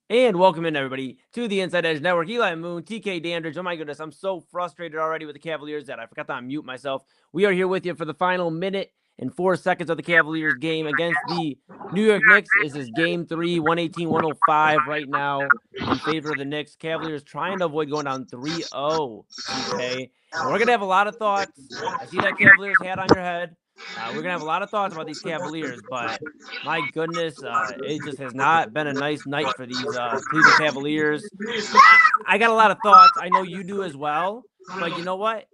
And welcome in, everybody, to the Inside Edge Network. Eli Moon, TK Dandridge. Oh, my goodness. I'm so frustrated already with the Cavaliers that I forgot to unmute myself. We are here with you for the final minute and 4 seconds of the Cavaliers game against the New York Knicks. This is game 3, 118-105 right now in favor of the Knicks. Cavaliers trying to avoid going down 3-0, TK. And we're going to have a lot of thoughts. I see that Cavaliers hat on your head. We're going to have a lot of thoughts about these Cavaliers, but my goodness, it just has not been a nice night for these Cleveland Cavaliers. I got a lot of thoughts. I know you do as well. But you know what?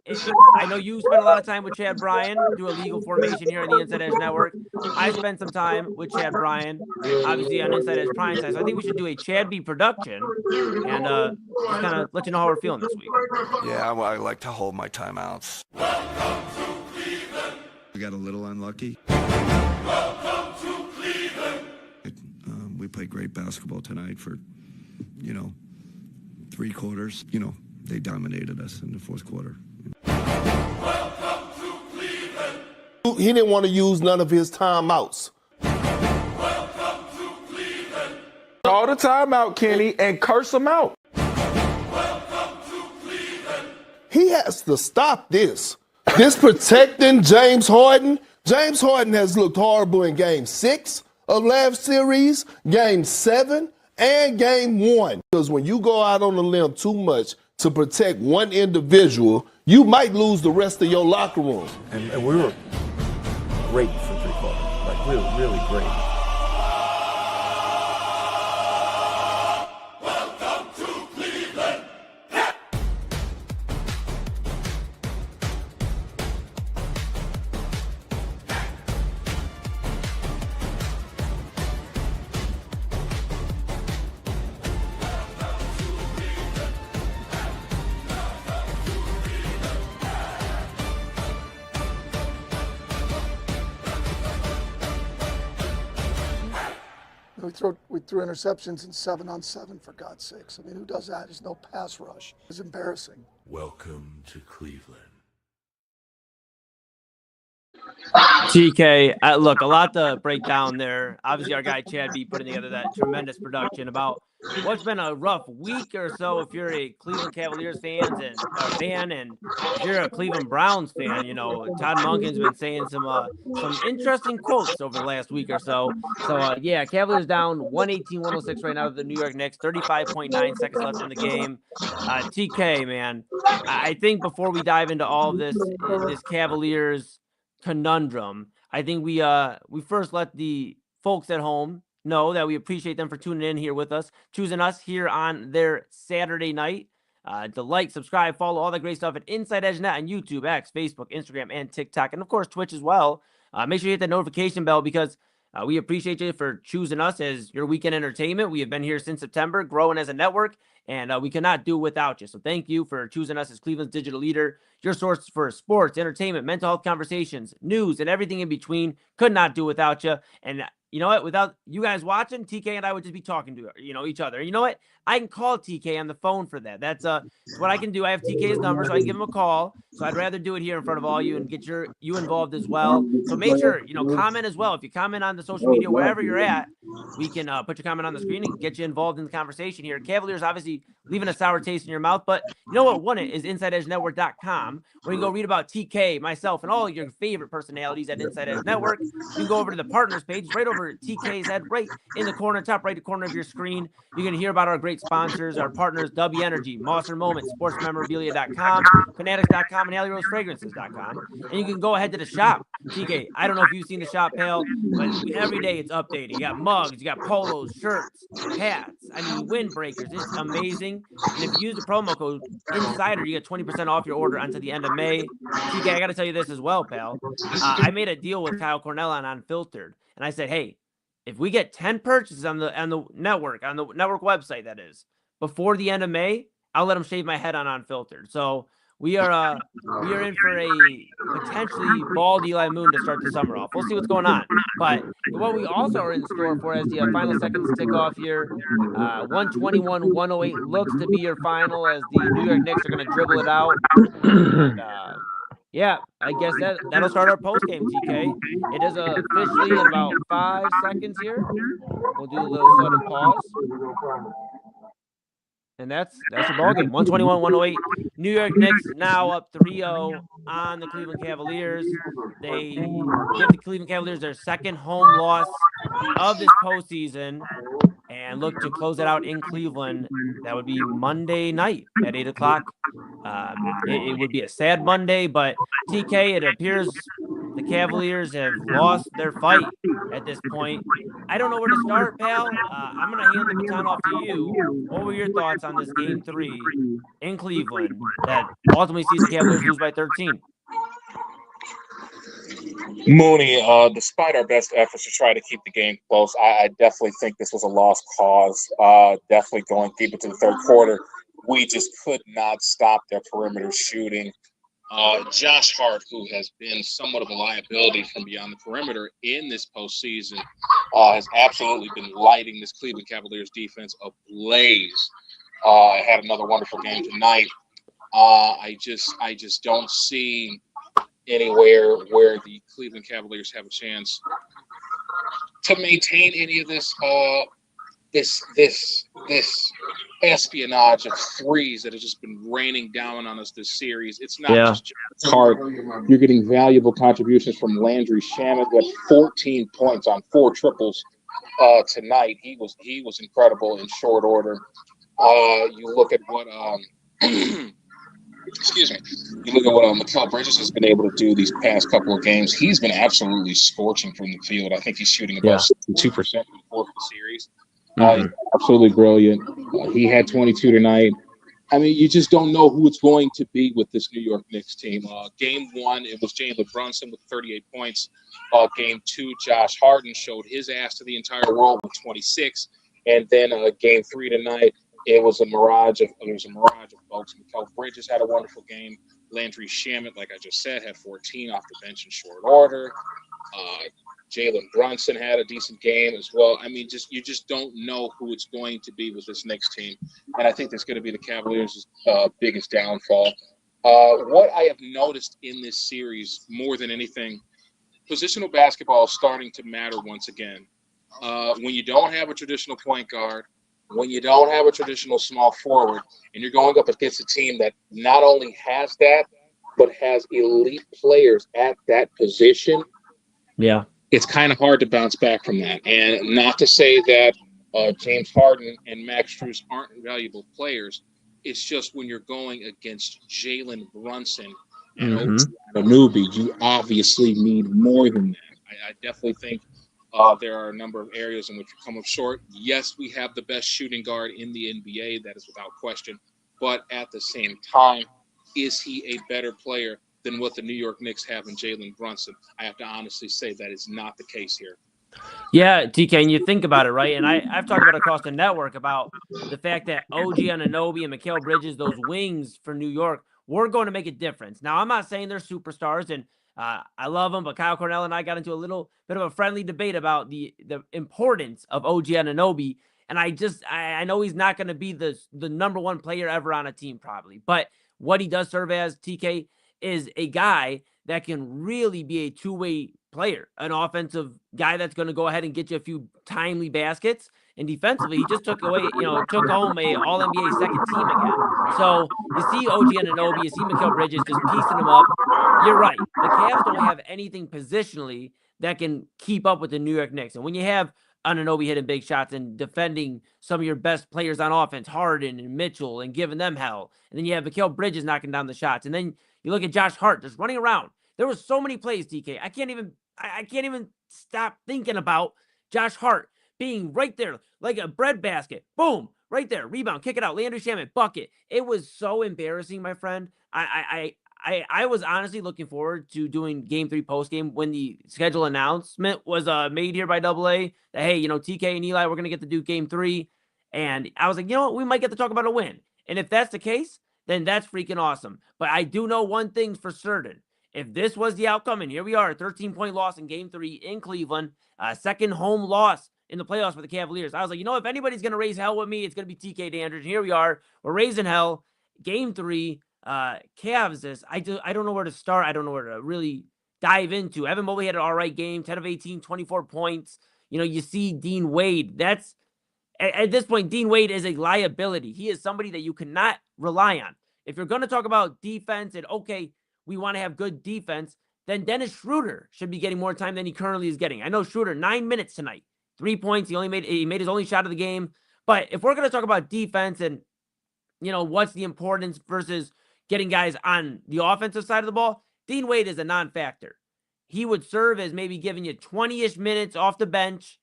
I know you spent a lot of time with Chad Bryan through a legal formation here on the Inside Edge Network. I spent some time with Chad Bryan, obviously on Inside Edge Prime Time. So I think we should do a Chad B production and just kind of let you know how we're feeling this week. Yeah, I like to hold my timeouts. Welcome to Cleveland. We got a little unlucky. Welcome to Cleveland. We played great basketball tonight for, 3 quarters. They dominated us in the fourth quarter. Welcome to Cleveland. He didn't want to use none of his timeouts. Welcome to Cleveland. Call the timeout, Kenny, and curse him out. Welcome to Cleveland. He has to stop this. This protecting James Harden. James Harden has looked horrible in Game 6 of last series, Game 7, and Game 1. Because when you go out on a limb too much to protect one individual, you might lose the rest of your locker room. And we were great for 3 quarters, like really, really great. Welcome to Cleveland. We threw interceptions in 7-on-7, for God's sakes. I mean, who does that? There's no pass rush. It's embarrassing. Welcome to Cleveland. TK, look, a lot to break down there. Obviously, our guy Chad B putting together that tremendous production about what's been a rough week or so if you're a Cleveland Cavaliers fan, and if you're a Cleveland Browns fan. Todd Monken's been saying some interesting quotes over the last week or so. So, yeah, Cavaliers down 118-106 right now to the New York Knicks, 35.9 seconds left in the game. TK, man, I think before we dive into all of this Cavaliers conundrum, I think we first let the folks at home know that we appreciate them for tuning in here with us, choosing us here on their Saturday night. To like, subscribe, follow all the great stuff at Inside Edge Net on YouTube, X, Facebook, Instagram, and TikTok, and of course Twitch as well. Make sure you hit that notification bell because we appreciate you for choosing us as your weekend entertainment. We have been here since September, growing as a network, and we cannot do without you. So thank you for choosing us as Cleveland's digital leader, your source for sports, entertainment, mental health conversations, news, and everything in between. Could not do without you. And you know what? Without you guys watching, TK and I would just be talking to each other. And you know what? I can call TK on the phone for that. That's what I can do. I have TK's number, so I can give him a call. So I'd rather do it here in front of all you and get you involved as well. So make sure, comment as well. If you comment on the social media, wherever you're at, we can put your comment on the screen and get you involved in the conversation here. Cavaliers obviously leaving a sour taste in your mouth, but you know what won it is InsideEdgeNetwork.com, where you can go read about TK, myself, and all your favorite personalities at Inside Edge Network. You can go over to the partners page, right over TK's head, right in the corner, top right corner of your screen. You can hear about our great sponsors, our partners, W Energy, Monster Moments, SportsMemorabilia.com, Fanatics.com, and AlleyRoseFragrances.com. And you can go ahead to the shop. TK, I don't know if you've seen the shop, pal, but every day it's updated. You got mugs, you got polos, shirts, hats, windbreakers. It's amazing. And if you use the promo code INSIDER, you get 20% off your order until the end of May. TK, I got to tell you this as well, pal. I made a deal with Kyle Cornell on Unfiltered, and I said, hey, if we get 10 purchases on the network website, that is, before the end of May, I'll let him shave my head on Unfiltered. So we are in for a potentially bald Eli Moon to start the summer off. We'll see what's going on. But what we also are in store for as the final seconds tick off here, 121-108 looks to be your final as the New York Knicks are going to dribble it out. And, Yeah, I guess that'll start our post game, TK. It is officially in about 5 seconds here. We'll do a little sudden pause. And that's your ball game. 121-108. New York Knicks now up 3-0 on the Cleveland Cavaliers. They give the Cleveland Cavaliers their second home loss of this postseason and look to close it out in Cleveland. That would be Monday night at 8 o'clock. It would be a sad Monday, but TK, it appears the Cavaliers have lost their fight at this point. I don't know where to start, pal. I'm going to hand the baton off to you. What were your thoughts on this game 3 in Cleveland that ultimately sees the Cavaliers lose by 13? Mooney, despite our best efforts to try to keep the game close, I definitely think this was a lost cause. Definitely going deep into the third quarter, we just could not stop their perimeter shooting. Josh Hart, who has been somewhat of a liability from beyond the perimeter in this postseason, has absolutely been lighting this Cleveland Cavaliers defense ablaze. Had another wonderful game tonight. I just don't see anywhere where the Cleveland Cavaliers have a chance to maintain any of this this espionage of threes that has just been raining down on us this series. It's not just hard. You're getting valuable contributions from Landry Shamet, who had 14 points on 4 triples tonight. He was incredible in short order. You look at what excuse me. You look at what Mikal Bridges has been able to do these past couple of games. He's been absolutely scorching from the field. I think he's shooting about 2% for the series. He's absolutely brilliant. He had 22 tonight. I mean, you just don't know who it's going to be with this New York Knicks team. Game 1, it was Jalen Brunson with 38 points. Game 2, Josh Harden showed his ass to the entire world with 26. And then game 3 tonight, it was a mirage of folks. Mikal Bridges had a wonderful game. Landry Shamet, like I just said, had 14 off the bench in short order. Jalen Brunson had a decent game as well. I mean, you just don't know who it's going to be with this Knicks team, and I think that's going to be the Cavaliers' biggest downfall. What I have noticed in this series more than anything, positional basketball is starting to matter once again. When you don't have a traditional point guard, when you don't have a traditional small forward, and you're going up against a team that not only has that, but has elite players at that position, it's kind of hard to bounce back from that. And not to say that James Harden and Max Strus aren't valuable players. It's just when you're going against Jalen Brunson and Anunoby, you obviously need more than that. I definitely think there are a number of areas in which you come up short. Yes, we have the best shooting guard in the NBA. That is without question. But at the same time, is he a better player than what the New York Knicks have in Jalen Brunson? I have to honestly say that is not the case here. Yeah, TK, and you think about it, right? And I've talked about across the network about the fact that OG Anunoby and Mikal Bridges, those wings for New York, were going to make a difference. Now, I'm not saying they're superstars, and I love them, but Kyle Cornell and I got into a little bit of a friendly debate about the importance of OG Anunoby. And I know he's not going to be the number one player ever on a team, probably. But what he does serve as, TK, is a guy that can really be a two-way player, an offensive guy that's going to go ahead and get you a few timely baskets. And defensively, he just took home a All-NBA second team again. So you see OG Anunoby, you see Mikal Bridges just piecing him up. You're right. The Cavs don't have anything positionally that can keep up with the New York Knicks. And when you have Anunoby hitting big shots and defending some of your best players on offense, Harden and Mitchell, and giving them hell, and then you have Mikal Bridges knocking down the shots, and then you look at Josh Hart just running around. There were so many plays, DK. I can't even stop thinking about Josh Hart being right there like a bread basket. Boom, right there. Rebound, kick it out. Landry Shamet, bucket. It was so embarrassing, my friend. I was honestly looking forward to doing Game 3 postgame when the schedule announcement was made here by AA that, hey, TK and Eli, we're going to get to do Game 3. And I was like, you know what? We might get to talk about a win. And if that's the case, then that's freaking awesome. But I do know one thing for certain. If this was the outcome, and here we are, a 13-point loss in Game 3 in Cleveland, second home loss in the playoffs for the Cavaliers. I was like, if anybody's going to raise hell with me, it's going to be TK Dandridge. And here we are. We're raising hell. Game 3. Cavs this, I don't know where to start. I don't know where to really dive into. Evan Mobley had an all right game, 10 of 18, 24 points. You see Dean Wade. That's at this point, Dean Wade is a liability. He is somebody that you cannot rely on. If you're going to talk about defense and, okay, we want to have good defense, then Dennis Schroeder should be getting more time than he currently is getting. I know Schroeder, 9 minutes tonight, 3 points. He made his only shot of the game. But if we're going to talk about defense and, what's the importance versus getting guys on the offensive side of the ball, Dean Wade is a non-factor. He would serve as maybe giving you 20-ish minutes off the bench,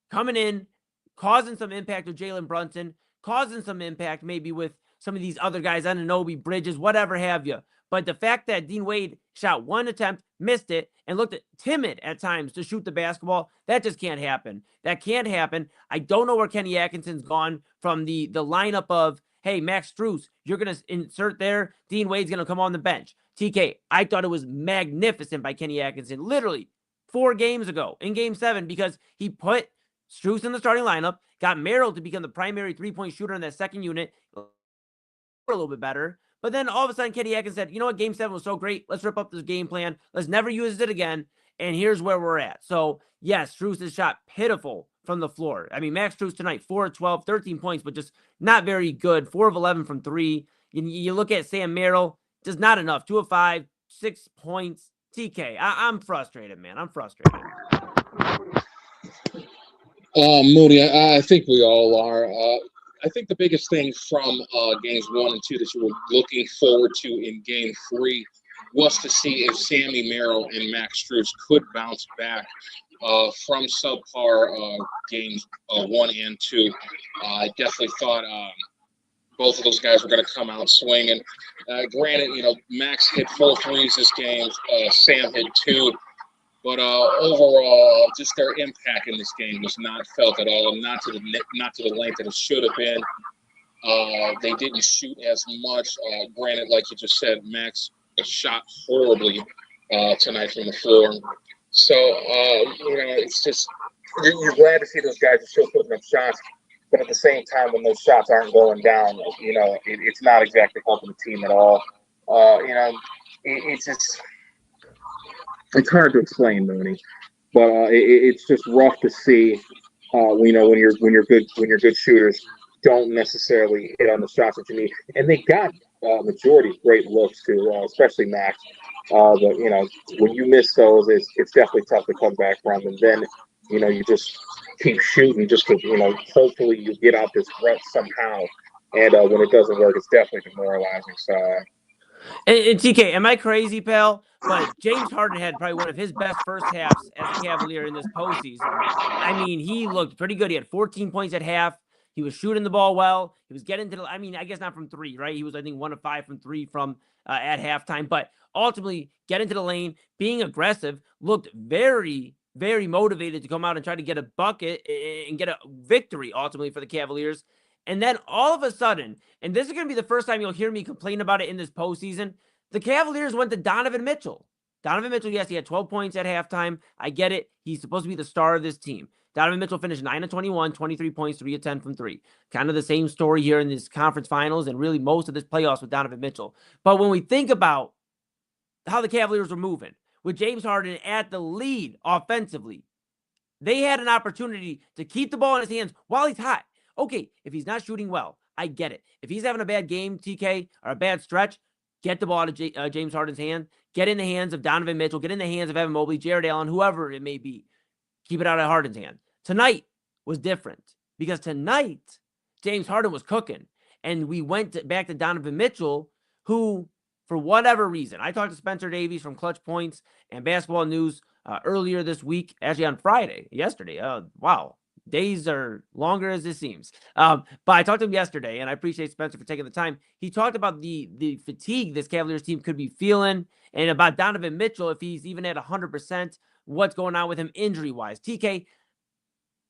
coming in, causing some impact with Jalen Brunson, causing some impact maybe with some of these other guys, Anunoby, Bridges, whatever have you. But the fact that Dean Wade shot one attempt, missed it, and looked timid at times to shoot the basketball, that just can't happen. That can't happen. I don't know where Kenny Atkinson's gone from the lineup of, hey, Max Strus, you're going to insert there. Dean Wade's going to come on the bench. TK, I thought it was magnificent by Kenny Atkinson, literally 4 games ago in Game 7, because he put Strus in the starting lineup, got Merrill to become the primary three-point shooter in that second unit, a little bit better. But then all of a sudden, Kenny Atkins said, you know what, Game 7 was so great. Let's rip up this game plan. Let's never use it again. And here's where we're at. So, yes, Strus has shot pitiful from the floor. I mean, Max Strus tonight, 4 of 12, 13 points, but just not very good. 4 of 11 from 3. You look at Sam Merrill, just not enough. 2 of 5, 6 points. TK, I'm frustrated, man. I'm frustrated. Moody, I think we all are. I think the biggest thing from games 1 and 2 that you were looking forward to in Game 3 was to see if Sammy Merrill and Max Strus could bounce back from subpar games 1 and 2. I definitely thought both of those guys were going to come out swinging. Granted, Max hit 4 threes this game. Sam hit 2. But overall, just their impact in this game was not felt at all, and not to the length that it should have been. They didn't shoot as much. Granted, like you just said, Max shot horribly tonight from the floor. So it's just you're glad to see those guys are still putting up shots, but at the same time, when those shots aren't going down, it's not exactly helping the team at all. It's just. It's hard to explain, Mooney, but it's just rough to see. When you're good shooters don't necessarily hit on the shots that you need, and they got majority of great looks too, especially Max. But when you miss those, it's definitely tough to come back from, and then you just keep shooting just to hopefully you get out this rut somehow, and when it doesn't work, it's definitely demoralizing. So. And TK, am I crazy, pal? But James Harden had probably one of his best first halves as a Cavalier in this postseason. I mean, he looked pretty good. He had 14 points at half. He was shooting the ball well. He was getting to the, I guess not from 3, right? He was, I think, 1 of 5 from 3 from at halftime. But ultimately, getting to the lane, being aggressive, looked very, very motivated to come out and try to get a bucket and get a victory ultimately for the Cavaliers. And then all of a sudden, and this is going to be the first time you'll hear me complain about it in this postseason, the Cavaliers went to Donovan Mitchell. Donovan Mitchell, yes, he had 12 points at halftime. I get it. He's supposed to be the star of this team. Donovan Mitchell finished 9 of 21, 23 points, 3 of 10 from 3. Kind of the same story here in this conference finals and really most of this playoffs with Donovan Mitchell. But when we think about how the Cavaliers were moving, with James Harden at the lead offensively, they had an opportunity to keep the ball in his hands while he's hot. Okay, if he's not shooting well, I get it. If he's having a bad game, TK, or a bad stretch, get the ball out of James Harden's hand. Get in the hands of Donovan Mitchell. Get in the hands of Evan Mobley, Jared Allen, whoever it may be. Keep it out of Harden's hand. Tonight was different because tonight, James Harden was cooking. And we went back to Donovan Mitchell, who, for whatever reason, I talked to Spencer Davies from Clutch Points and Basketball News earlier this week, actually on Friday, yesterday. Wow. Days are longer as it seems. But I talked to him yesterday, and I appreciate Spencer for taking the time. He talked about the fatigue this Cavaliers team could be feeling and about Donovan Mitchell, if he's even at 100%, what's going on with him injury-wise. TK,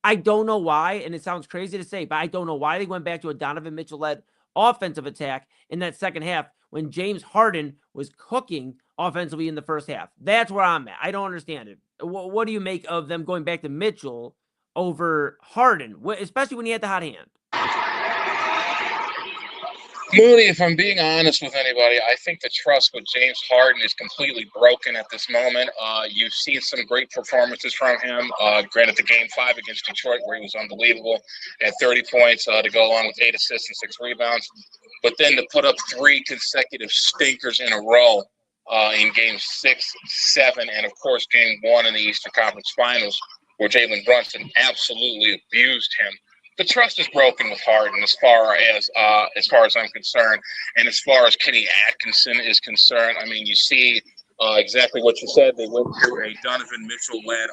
I don't know why, and it sounds crazy to say, but I don't know why they went back to a Donovan Mitchell-led offensive attack in that second half when James Harden was cooking offensively in the first half. That's where I'm at. I don't understand it. What do you make of them going back to Mitchell over Harden, especially when he had the hot hand? Mooney, if I'm being honest with anybody, I think the trust with James Harden is completely broken at this moment. You've seen some great performances from him. Granted, the Game 5 against Detroit, where he was unbelievable, at 30 points to go along with 8 assists and 6 rebounds. But then to put up 3 consecutive stinkers in a row in Game 6, 7, and, of course, Game 1 in the Eastern Conference Finals, where Jalen Brunson absolutely abused him. The trust is broken with Harden as far as I'm concerned, and as far as Kenny Atkinson is concerned. I mean, you see exactly what you said. They went through a Donovan Mitchell-led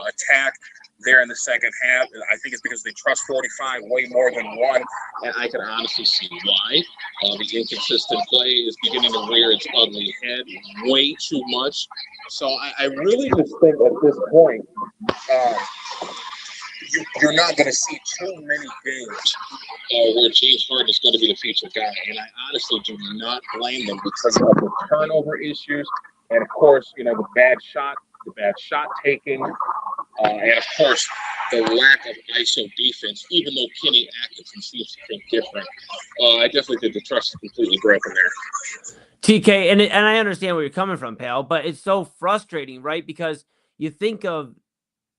attack there in the second half. I think it's because they trust 45 way more than 1, and I can honestly see why. The inconsistent play is beginning to rear its ugly head way too much. So I really just think at this point, you're not going to see too many games where James Harden is going to be the featured guy. And I honestly do not blame them because of the turnover issues and, of course, the bad shot taking, and, of course, the lack of ISO defense, even though Kenny Atkinson seems to think different. I definitely think the trust is completely broken there. TK, and I understand where you're coming from, pal, but it's so frustrating, right? Because you think of,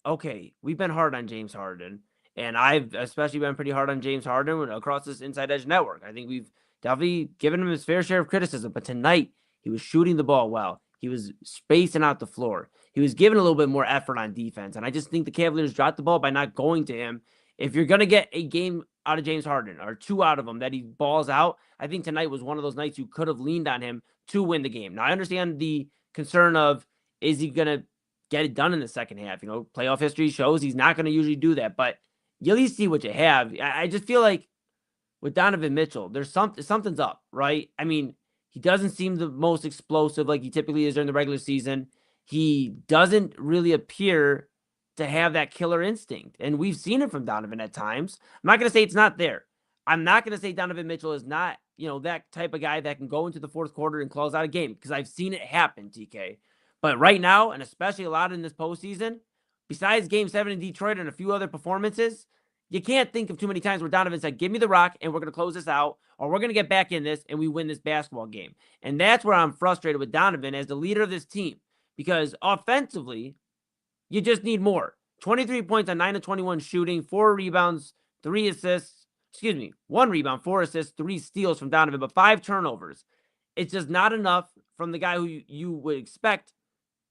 okay, we've been hard on James Harden, and I've especially been pretty hard on James Harden across this Inside Edge network. I think we've definitely given him his fair share of criticism, but tonight he was shooting the ball well. He was spacing out the floor. He was giving a little bit more effort on defense, and I just think the Cavaliers dropped the ball by not going to him. If you're going to get a game out of James Harden, or 2 out of him that he balls out, I think tonight was one of those nights you could have leaned on him to win the game. Now, I understand the concern of, is he going to get it done in the second half? Playoff history shows he's not going to usually do that, but you at least see what you have. I just feel like with Donovan Mitchell, there's something's up, right? I mean, he doesn't seem the most explosive like he typically is during the regular season. He doesn't really appear to have that killer instinct, and we've seen it from Donovan at times. I'm not going to say it's not there. I'm not going to say Donovan Mitchell is not, that type of guy that can go into the fourth quarter and close out a game, because I've seen it happen, TK. But right now, and especially a lot in this postseason, besides Game 7 in Detroit and a few other performances, you can't think of too many times where Donovan said, give me the rock and we're going to close this out, or we're going to get back in this and we win this basketball game. And that's where I'm frustrated with Donovan as the leader of this team, because offensively, you just need more. 23 points on 9 of 21 shooting, 4 rebounds, 3 assists. 1 rebound, 4 assists, 3 steals from Donovan, but 5 turnovers. It's just not enough from the guy who you would expect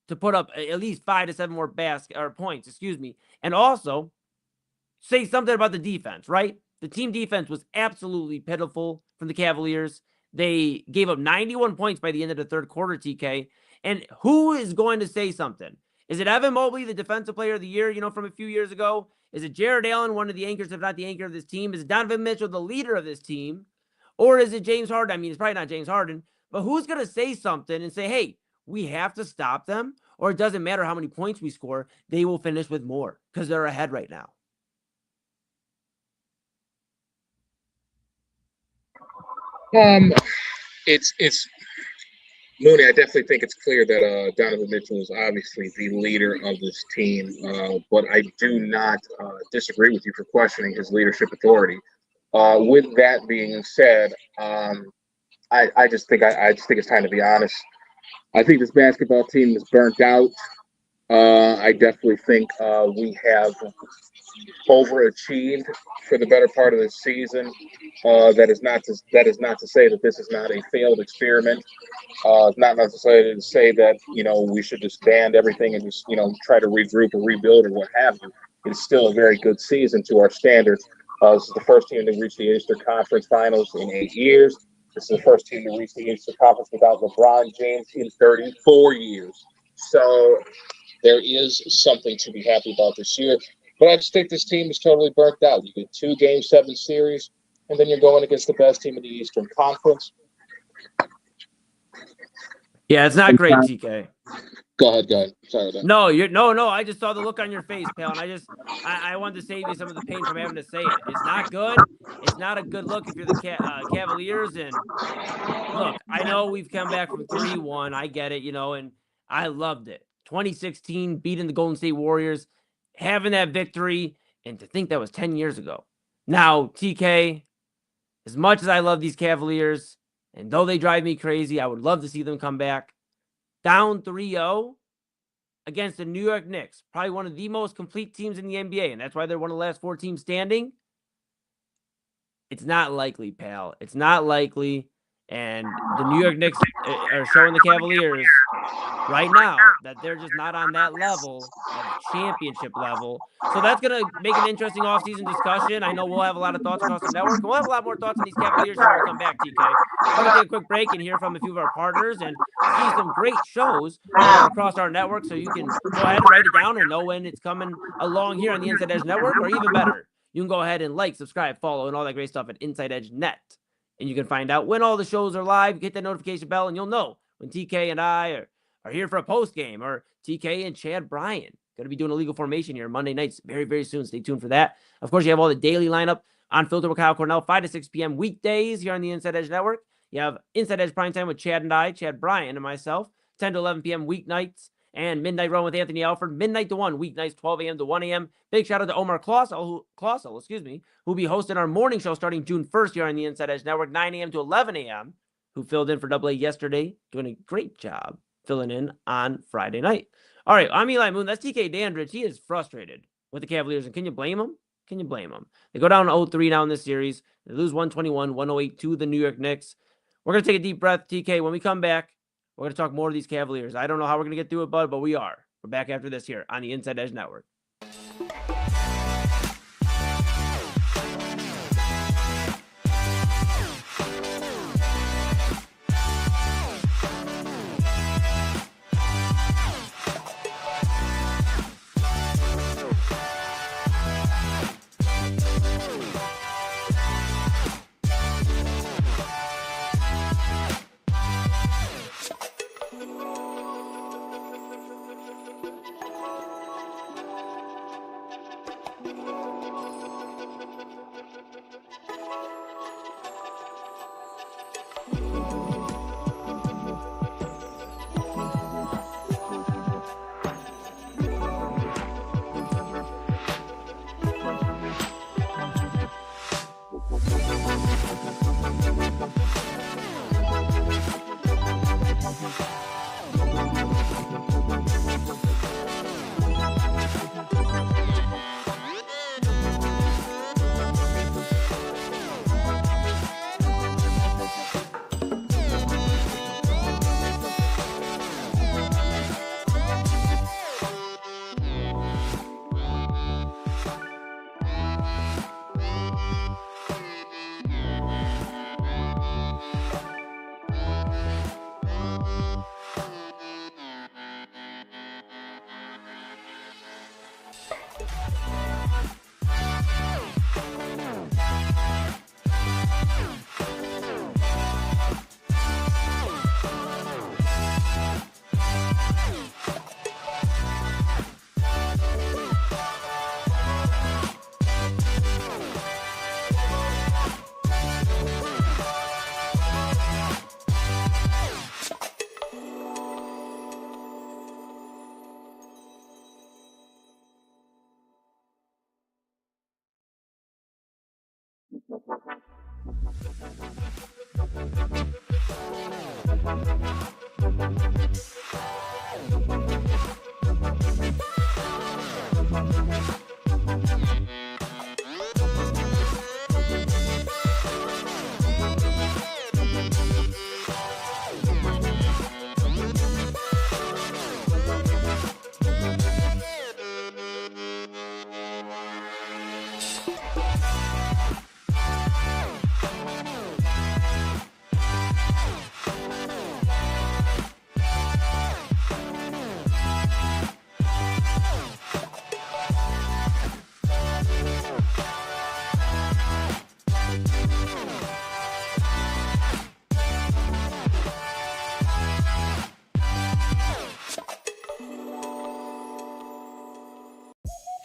to put up at least 5 to 7 more points, and also say something about the defense, right? The team defense was absolutely pitiful from the Cavaliers. They gave up 91 points by the end of the third quarter, TK. And who is going to say something? Is it Evan Mobley, the defensive player of the year, from a few years ago? Is it Jared Allen, one of the anchors, if not the anchor of this team? Is it Donovan Mitchell, the leader of this team? Or is it James Harden? I mean, it's probably not James Harden, but who's going to say something and say, hey, we have to stop them? Or it doesn't matter how many points we score, they will finish with more because they're ahead right now. It's Mooney. I definitely think it's clear that Donovan Mitchell is obviously the leader of this team, but I do not disagree with you for questioning his leadership authority. With that being said, I just think it's time to be honest. I think this basketball team is burnt out. I definitely think we have overachieved for the better part of the season. That is not to say that this is not a failed experiment. Not necessarily to say that we should just band everything and just try to regroup or rebuild or what have you. It's still a very good season to our standards. This is the first team to reach the Eastern Conference Finals in 8 years. This is the first team to reach the Eastern Conference without LeBron James in 34 years. So there is something to be happy about this year. But I just think this team is totally burnt out. You get 2 Game 7 series, and then you're going against the best team in the Eastern Conference. Yeah, it's not great, TK. Go ahead. Sorry about that. No. I just saw the look on your face, pal, and I wanted to save you some of the pain from having to say it. It's not good. It's not a good look if you're the Cavaliers. And look, I know we've come back from 3-1. I get it, and I loved it. 2016, beating the Golden State Warriors, having that victory, and to think that was 10 years ago. Now, TK, as much as I love these Cavaliers, and though they drive me crazy, I would love to see them come back. Down 3-0 against the New York Knicks, probably one of the most complete teams in the NBA, and that's why they're one of the last 4 teams standing. It's not likely, pal. It's not likely. And the New York Knicks are showing the Cavaliers right now that they're just not on that level of championship level. So that's going to make an interesting offseason discussion. I know we'll have a lot of thoughts across the network. We'll have a lot more thoughts on these Cavaliers when we come back, TK. We're going to take a quick break and hear from a few of our partners and see some great shows that are across our network. So you can go ahead and write it down and know when it's coming along here on the Inside Edge Network, or even better, you can go ahead and like, subscribe, follow, and all that great stuff at Inside Edge Net. And you can find out when all the shows are live. Hit that notification bell, and you'll know when TK and I are here for a post game, or TK and Chad Bryan going to be doing a legal formation here Monday nights very, very soon. Stay tuned for that. Of course, you have all the daily lineup on Filter with Kyle Cornell, 5 to 6 p.m. weekdays here on the Inside Edge Network. You have Inside Edge Prime Time with Chad and I, Chad Bryan and myself, 10 to 11 p.m. weeknights. And Midnight Run with Anthony Alford, midnight to 1, weeknights 12 a.m. to 1 a.m. Big shout out to Omar Clausel, who'll be hosting our morning show starting June 1st here on the Inside Edge Network, 9 a.m. to 11 a.m., who filled in for Double A yesterday, doing a great job filling in on Friday night. All right, I'm Eli Moon. That's TK Dandridge. He is frustrated with the Cavaliers, and can you blame him? Can you blame him? They go down 0-3 now in this series. They lose 121-108 to the New York Knicks. We're going to take a deep breath, TK. When we come back, we're going to talk more of these Cavaliers. I don't know how we're going to get through it, bud, but we are. We're back after this here on the Inside Edge Network.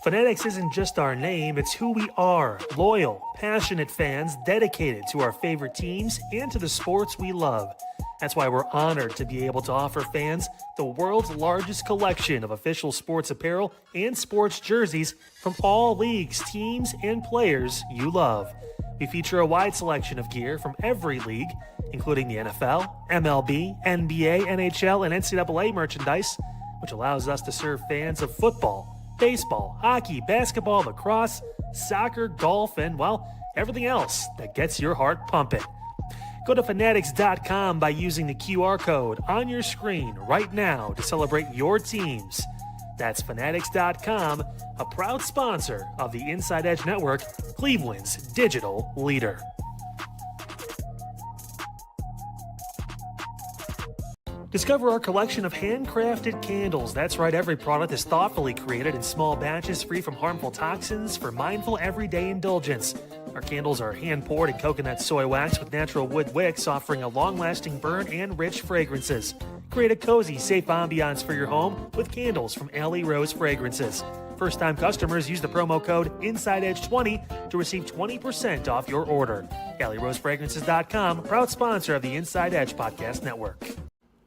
Fanatics isn't just our name, it's who we are. Loyal, passionate fans dedicated to our favorite teams and to the sports we love. That's why we're honored to be able to offer fans the world's largest collection of official sports apparel and sports jerseys from all leagues, teams, and players you love. We feature a wide selection of gear from every league, including the NFL, MLB, NBA, NHL, and NCAA merchandise, which allows us to serve fans of football, baseball, hockey, basketball, lacrosse, soccer, golf, and, well, everything else that gets your heart pumping. Go to Fanatics.com by using the QR code on your screen right now to celebrate your teams. That's Fanatics.com, a proud sponsor of the Inside Edge Network, Cleveland's digital leader. Discover our collection of handcrafted candles. That's right, every product is thoughtfully created in small batches free from harmful toxins for mindful everyday indulgence. Our candles are hand-poured in coconut soy wax with natural wood wicks, offering a long-lasting burn and rich fragrances. Create a cozy, safe ambiance for your home with candles from Alley Rose Fragrances. First-time customers use the promo code InsideEdge20 to receive 20% off your order. AlleyRoseFragrances.com, proud sponsor of the Inside Edge Podcast Network.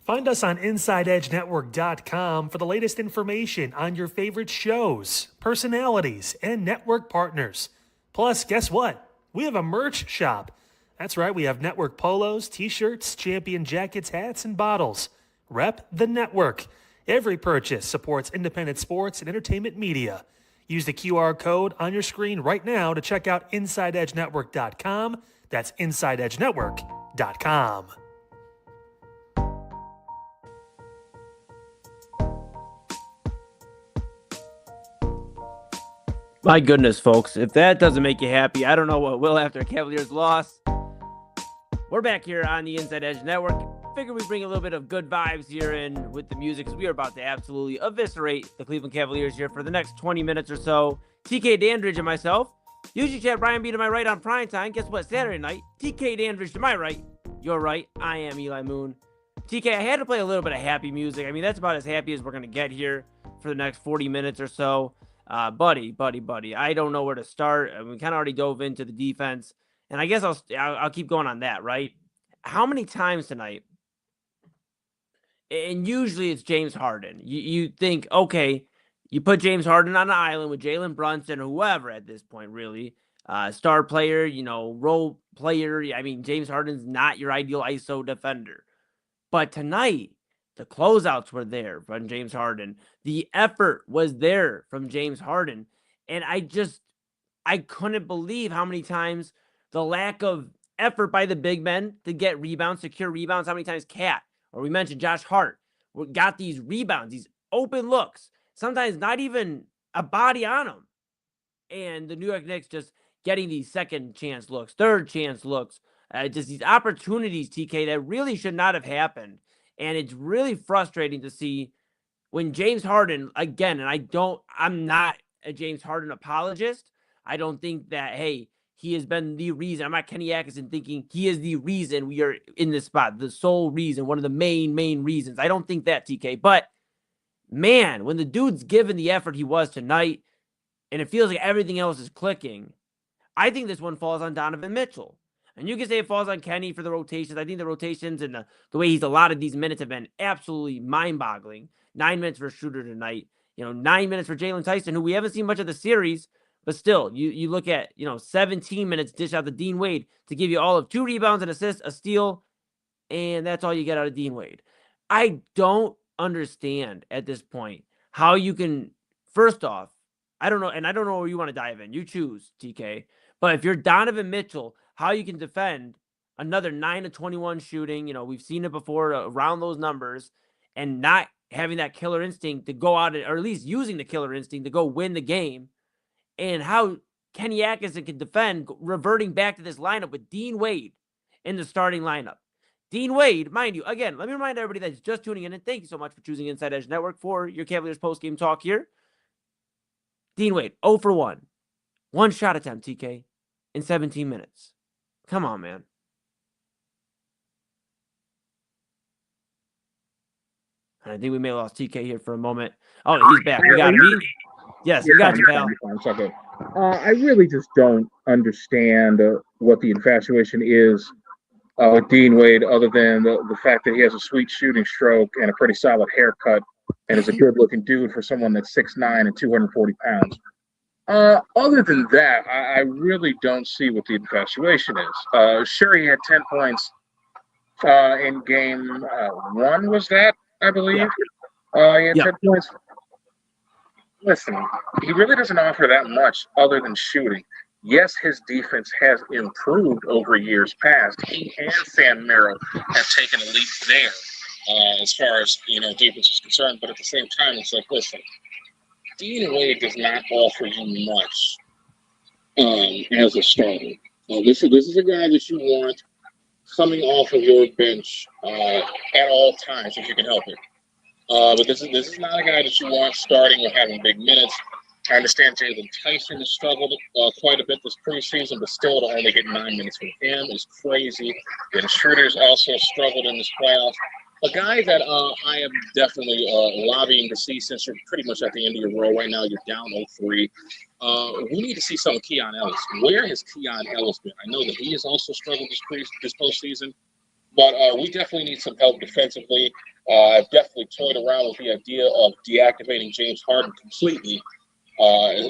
Find us on InsideEdgeNetwork.com for the latest information on your favorite shows, personalities, and network partners. Plus, guess what? We have a merch shop. That's right, we have network polos, t-shirts, champion jackets, hats, and bottles. Rep the network. Every purchase supports independent sports and entertainment media. Use the QR code on your screen right now to check out InsideEdgeNetwork.com. That's InsideEdgeNetwork.com. My goodness, folks, if that doesn't make you happy, I don't know what will after a Cavaliers loss. We're back here on the Inside Edge Network. Figure we bring a little bit of good vibes here in with the music, because we are about to absolutely eviscerate the Cleveland Cavaliers here for the next 20 minutes or so. TK Dandridge and myself. Usually chat Brian B to my right on prime time. Guess what? Saturday night. TK Dandridge to my right. You're right. I am Eli Moon. TK, I had to play a little bit of happy music. I mean, that's about as happy as we're going to get here for the next 40 minutes or so. Buddy, I don't know where to start. We kind of already dove into the defense, and I guess I'll keep going on that, right? How many times tonight, and usually it's James Harden. You think, okay, you put James Harden on an island with Jalen Brunson or whoever at this point, really. Star player, role player. I mean, James Harden's not your ideal ISO defender. But tonight, the closeouts were there from James Harden. The effort was there from James Harden. And I couldn't believe how many times the lack of effort by the big men to get rebounds, secure rebounds, how many times Cat, or we mentioned Josh Hart, got these rebounds, these open looks, sometimes not even a body on them. And the New York Knicks just getting these second chance looks, third chance looks, just these opportunities, TK, that really should not have happened. And it's really frustrating to see when James Harden, again, and I'm not a James Harden apologist. I don't think that, hey, he has been the reason. I'm not Kenny Atkinson thinking he is the reason we are in this spot, the sole reason, one of the main reasons. I don't think that, TK. But, man, when the dude's given the effort he was tonight, and it feels like everything else is clicking, I think this one falls on Donovan Mitchell. And you can say it falls on Kenny for the rotations. I think the rotations and the way he's allotted these minutes have been absolutely mind-boggling. 9 minutes for a shooter tonight. 9 minutes for Jalen Tyson, who we haven't seen much of the series. But still, you look at, 17 minutes dish out to Dean Wade to give you all of 2 rebounds, an assist, a steal, and that's all you get out of Dean Wade. I don't understand at this point how you can, first off, I don't know, and I don't know where you want to dive in. You choose, TK. But if you're Donovan Mitchell, how you can defend another 9-21 shooting, we've seen it before around those numbers, and not having that killer instinct to go out, or at least using the killer instinct to go win the game, and how Kenny Atkinson can defend reverting back to this lineup with Dean Wade in the starting lineup. Dean Wade, mind you, again, let me remind everybody that's just tuning in, and thank you so much for choosing Inside Edge Network for your Cavaliers post-game talk here. Dean Wade, 0 for 1. One shot attempt, TK, in 17 minutes. Come on, man. I think we may have lost TK here for a moment. Oh, he's back. We got him. Yes, we got you, pal. I really just don't understand what the infatuation is with Dean Wade, other than the fact that he has a sweet shooting stroke and a pretty solid haircut and is a good-looking dude for someone that's 6'9" and 240 pounds. Other than that, I really don't see what the infatuation is. Sure, he had 10 points in game one, was that, I believe? He had 10 points. Listen, he really doesn't offer that much other than shooting. Yes, his defense has improved over years past. He and Sam Merrill have taken a leap there as far as, defense is concerned. But at the same time, it's like, listen, Dean Wade does not offer you much as a starter. This is a guy that you want coming off of your bench at all times if you can help it. But this is not a guy that you want starting or having big minutes. I understand Jalen Tyson has struggled quite a bit this preseason, but still to only get 9 minutes from him is crazy. And Schroeder's also struggled in this playoffs. A guy that I am definitely lobbying to see, since you're pretty much at the end of your row right now, you're down 0-3. We need to see some of Keon Ellis. Where has Keon Ellis been? I know that he has also struggled this postseason, but we definitely need some help defensively. I've definitely toyed around with the idea of deactivating James Harden completely,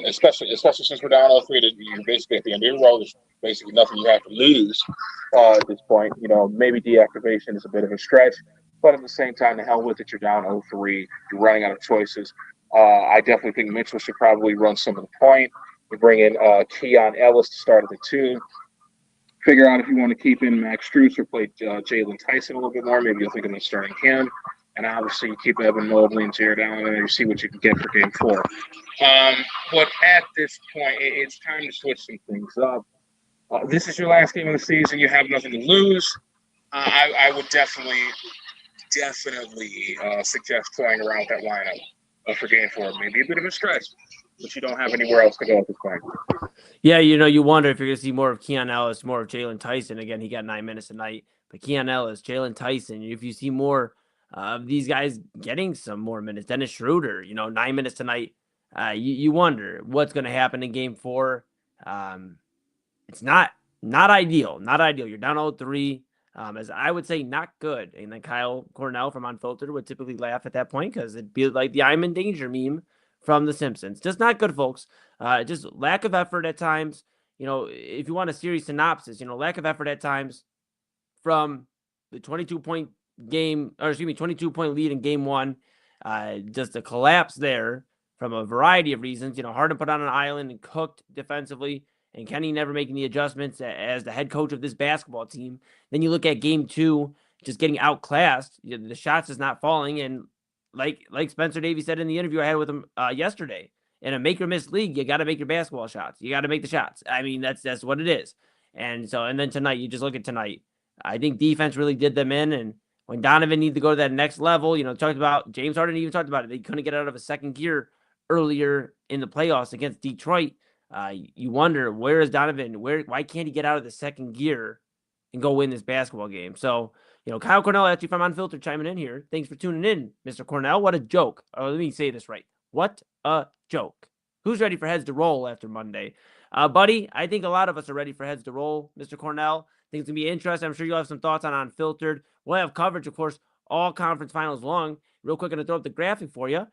especially since we're down 0-3. You're basically at the end of your row. There's basically nothing you have to lose at this point. Maybe deactivation is a bit of a stretch. But at the same time, the hell with it, you're down 0-3. You're running out of choices. I definitely think Mitchell should probably run some of the point. You bring in Keon Ellis to start at the 2. Figure out if you want to keep in Max Strus or play Jalen Tyson a little bit more. Maybe you'll think about starting him. And obviously, you keep Evan Mobley and Jared Allen and you see what you can get for game 4. But at this point, it's time to switch some things up. This is your last game of the season. You have nothing to lose. I would definitely suggest playing around that lineup for game 4. Maybe a bit of a stretch, but you don't have anywhere else to go at this point. Yeah, you wonder if you're going to see more of Keon Ellis, more of Jalen Tyson. Again, he got 9 minutes a night. But Keon Ellis, Jalen Tyson, if you see more of these guys getting some more minutes, Dennis Schroeder, 9 minutes tonight, you wonder what's going to happen in game 4. It's not ideal. Not ideal. You're down 0-3. As I would say, not good. And then Kyle Cornell from Unfiltered would typically laugh at that point because it'd be like the I'm in danger meme from The Simpsons. Just not good, folks. Just lack of effort at times. If you want a series synopsis, lack of effort at times from the 22-point lead in game 1. Just a collapse there from a variety of reasons. Harden put on an island and cooked defensively. And Kenny never making the adjustments as the head coach of this basketball team. Then you look at game 2, just getting outclassed. The shots is not falling. And like Spencer Davies said in the interview I had with him yesterday, in a make or miss league, you got to make your basketball shots. You got to make the shots. I mean, that's what it is. And then tonight, you just look at tonight. I think defense really did them in. And when Donovan needed to go to that next level, talked about James Harden even talked about it. They couldn't get out of a second gear earlier in the playoffs against Detroit. You wonder, where is Donovan? Why can't he get out of the second gear and go win this basketball game? So, Kyle Cornell, actually from Unfiltered, chiming in here. Thanks for tuning in, Mr. Cornell. What a joke. Oh, let me say this right. What a joke. Who's ready for heads to roll after Monday? Buddy, I think a lot of us are ready for heads to roll, Mr. Cornell. I think it's going to be interesting. I'm sure you'll have some thoughts on Unfiltered. We'll have coverage, of course, all conference finals long. Real quick, I'm going to throw up the graphic for you.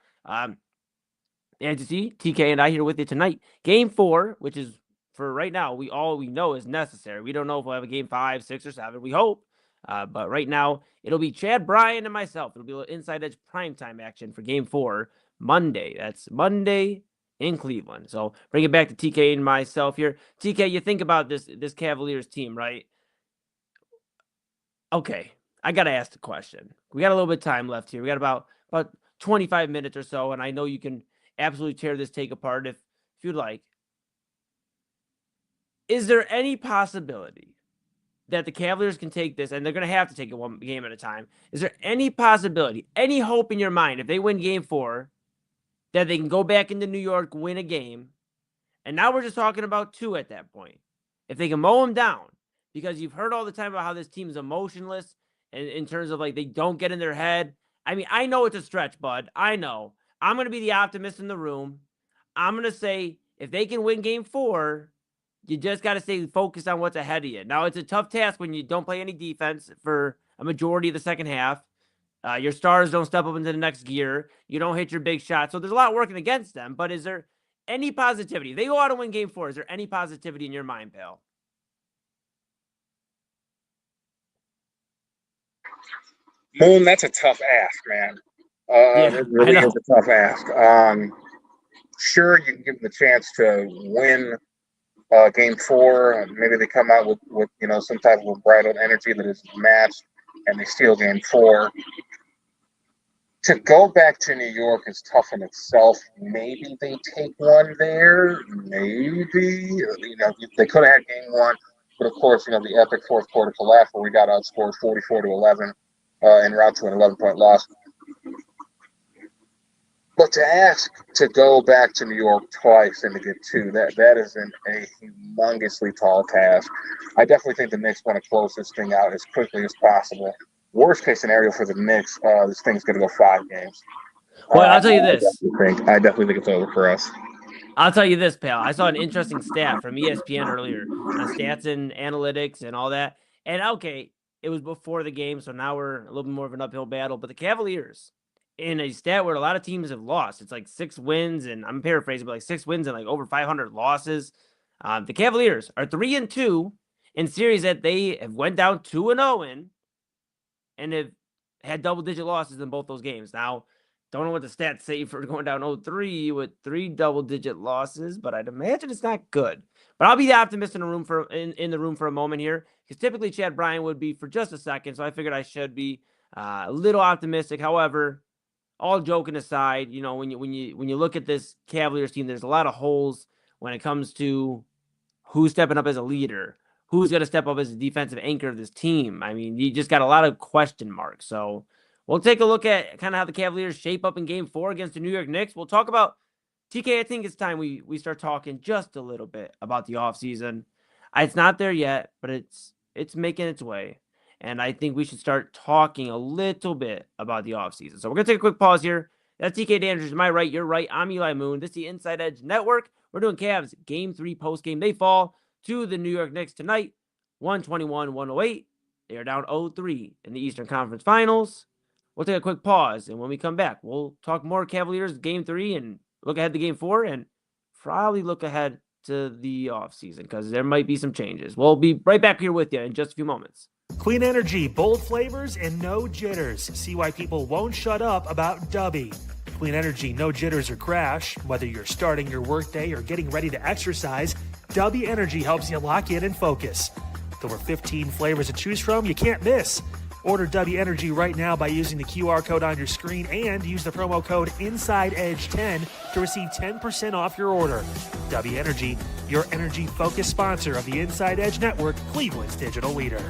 And you see, TK and I here with you tonight. Game 4, which is, for right now, all we know is necessary. We don't know if we'll have a game 5, 6, or 7. We hope. But right now, it'll be Chad Bryan and myself. It'll be a little Inside Edge primetime action for game 4, Monday. That's Monday in Cleveland. So bring it back to TK and myself here. TK, you think about this Cavaliers team, right? Okay, I got to ask the question. We got a little bit of time left here. We got about 25 minutes or so, and I know you can absolutely tear this take apart if you'd like. Is there any possibility that the Cavaliers can take this, and they're going to have to take it one game at a time? Is there any possibility, any hope in your mind, if they win game 4, that they can go back into New York, win a game? And now we're just talking about 2 at that point. If they can mow them down, because you've heard all the time about how this team is emotionless in terms of, like, they don't get in their head. I mean, I know it's a stretch, bud. I know. I'm going to be the optimist in the room. I'm going to say if they can win game 4, you just got to stay focused on what's ahead of you. Now, it's a tough task when you don't play any defense for a majority of the second half. Your stars don't step up into the next gear. You don't hit your big shot. So there's a lot working against them. But is there any positivity? They go out and win game 4. Is there any positivity in your mind, pal? Moon, that's a tough ask, man. It really is a tough ask. Sure, you can give them the chance to win game 4. Maybe they come out with some type of bridled energy that is matched, and they steal game 4. To go back to New York is tough in itself. Maybe they take one there. Maybe they could have had game 1, but of course, the epic fourth quarter collapse where we got outscored 44-11 en route to an 11-point loss. But to ask to go back to New York twice and to get 2, that isn't a humongously tall task. I definitely think the Knicks want to close this thing out as quickly as possible. Worst case scenario for the Knicks, this thing's going to go 5 games. Well, I'll tell you this. I definitely think it's over for us. I'll tell you this, pal. I saw an interesting stat from ESPN earlier on stats and analytics and all that. And okay, it was before the game, so now we're a little bit more of an uphill battle. But the Cavaliers, in a stat where a lot of teams have lost, it's like 6 wins, and I'm paraphrasing, but like 6 wins and like over 500 losses. The Cavaliers are 3-2 in series that they have went down 2-0 in, and have had double-digit losses in both those games. Now, don't know what the stats say for going down 0-3 with 3 double-digit losses, but I'd imagine it's not good. But I'll be the optimist in the room for a moment here, because typically Chad Bryan would be for just a second, so I figured I should be a little optimistic. However, all joking aside, when you look at this Cavaliers team, there's a lot of holes when it comes to who's stepping up as a leader. Who's going to step up as a defensive anchor of this team? I mean, you just got a lot of question marks. So we'll take a look at kind of how the Cavaliers shape up in game 4 against the New York Knicks. We'll talk about, TK, I think it's time we start talking just a little bit about the offseason. It's not there yet, but it's making its way. And I think we should start talking a little bit about the offseason. So we're going to take a quick pause here. That's TK Dandridge. My right, you're right. I'm Eli Moon. This is the Inside Edge Network. We're doing Cavs game 3 postgame. They fall to the New York Knicks tonight, 121-108. They are down 0-3 in the Eastern Conference Finals. We'll take a quick pause, and when we come back, we'll talk more Cavaliers game 3 and look ahead to game 4 and probably look ahead to the offseason because there might be some changes. We'll be right back here with you in just a few moments. Clean energy, bold flavors, and no jitters. See why people won't shut up about Dubby. Clean energy, no jitters or crash. Whether you're starting your workday or getting ready to exercise, Dubby Energy helps you lock in and focus. With over 15 flavors to choose from, you can't miss. Order Dubby Energy right now by using the QR code on your screen and use the promo code InsideEdge10 to receive 10% off your order. Dubby Energy, your energy-focused sponsor of the Inside Edge Network, Cleveland's digital leader.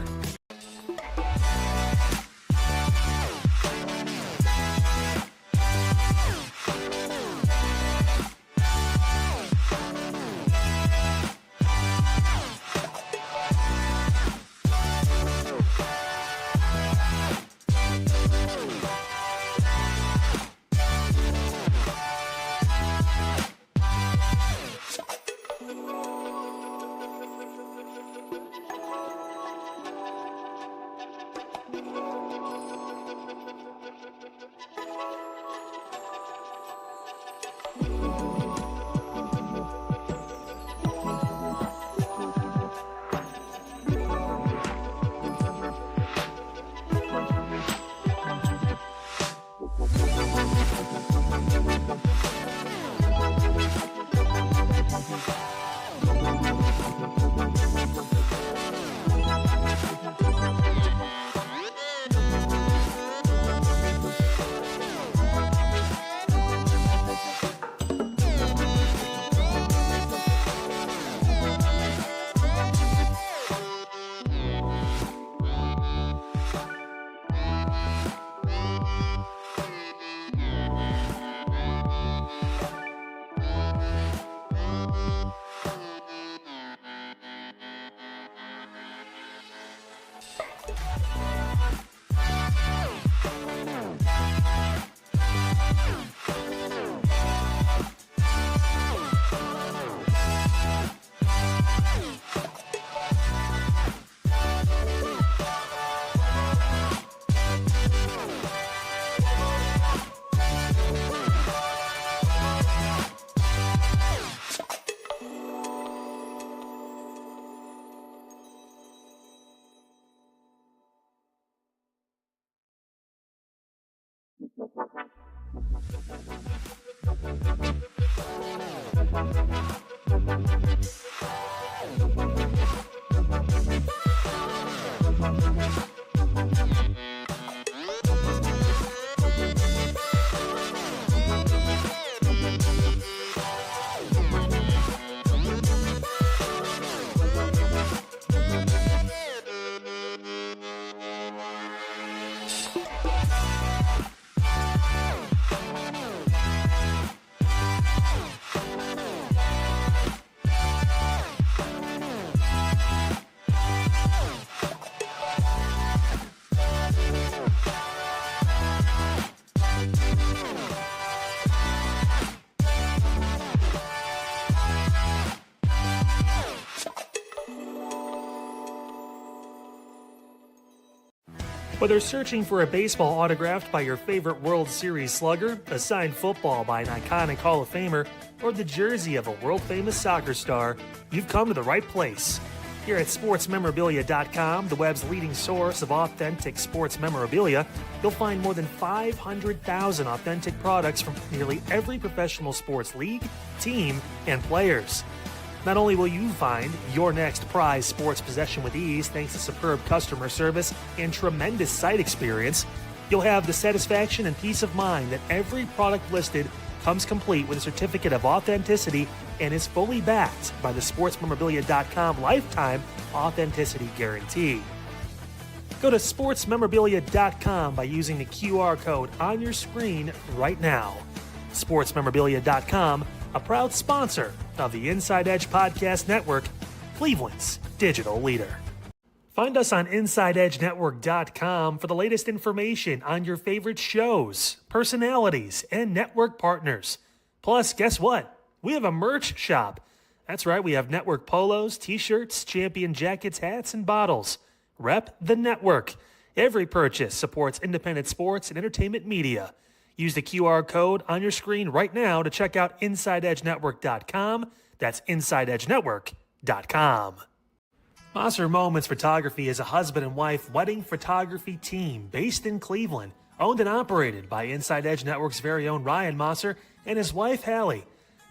Whether searching for a baseball autographed by your favorite World Series slugger, a signed football by an iconic Hall of Famer, or the jersey of a world-famous soccer star, you've come to the right place. Here at SportsMemorabilia.com, the web's leading source of authentic sports memorabilia, you'll find more than 500,000 authentic products from nearly every professional sports league, team, and players. Not only will you find your next prized sports possession with ease thanks to superb customer service and tremendous site experience, you'll have the satisfaction and peace of mind that every product listed comes complete with a certificate of authenticity and is fully backed by the SportsMemorabilia.com lifetime authenticity guarantee. Go to SportsMemorabilia.com by using the QR code on your screen right now. SportsMemorabilia.com, a proud sponsor of the Inside Edge Podcast Network, Cleveland's digital leader. Find us on InsideEdgeNetwork.com for the latest information on your favorite shows, personalities, and network partners. Plus, guess what? We have a merch shop. That's right, we have network polos, t-shirts, champion jackets, hats, and bottles. Rep the network. Every purchase supports independent sports and entertainment media. Use the QR code on your screen right now to check out InsideEdgeNetwork.com. That's InsideEdgeNetwork.com. Mosser Moments Photography is a husband and wife wedding photography team based in Cleveland, owned and operated by Inside Edge Network's very own Ryan Mosser and his wife, Hallie.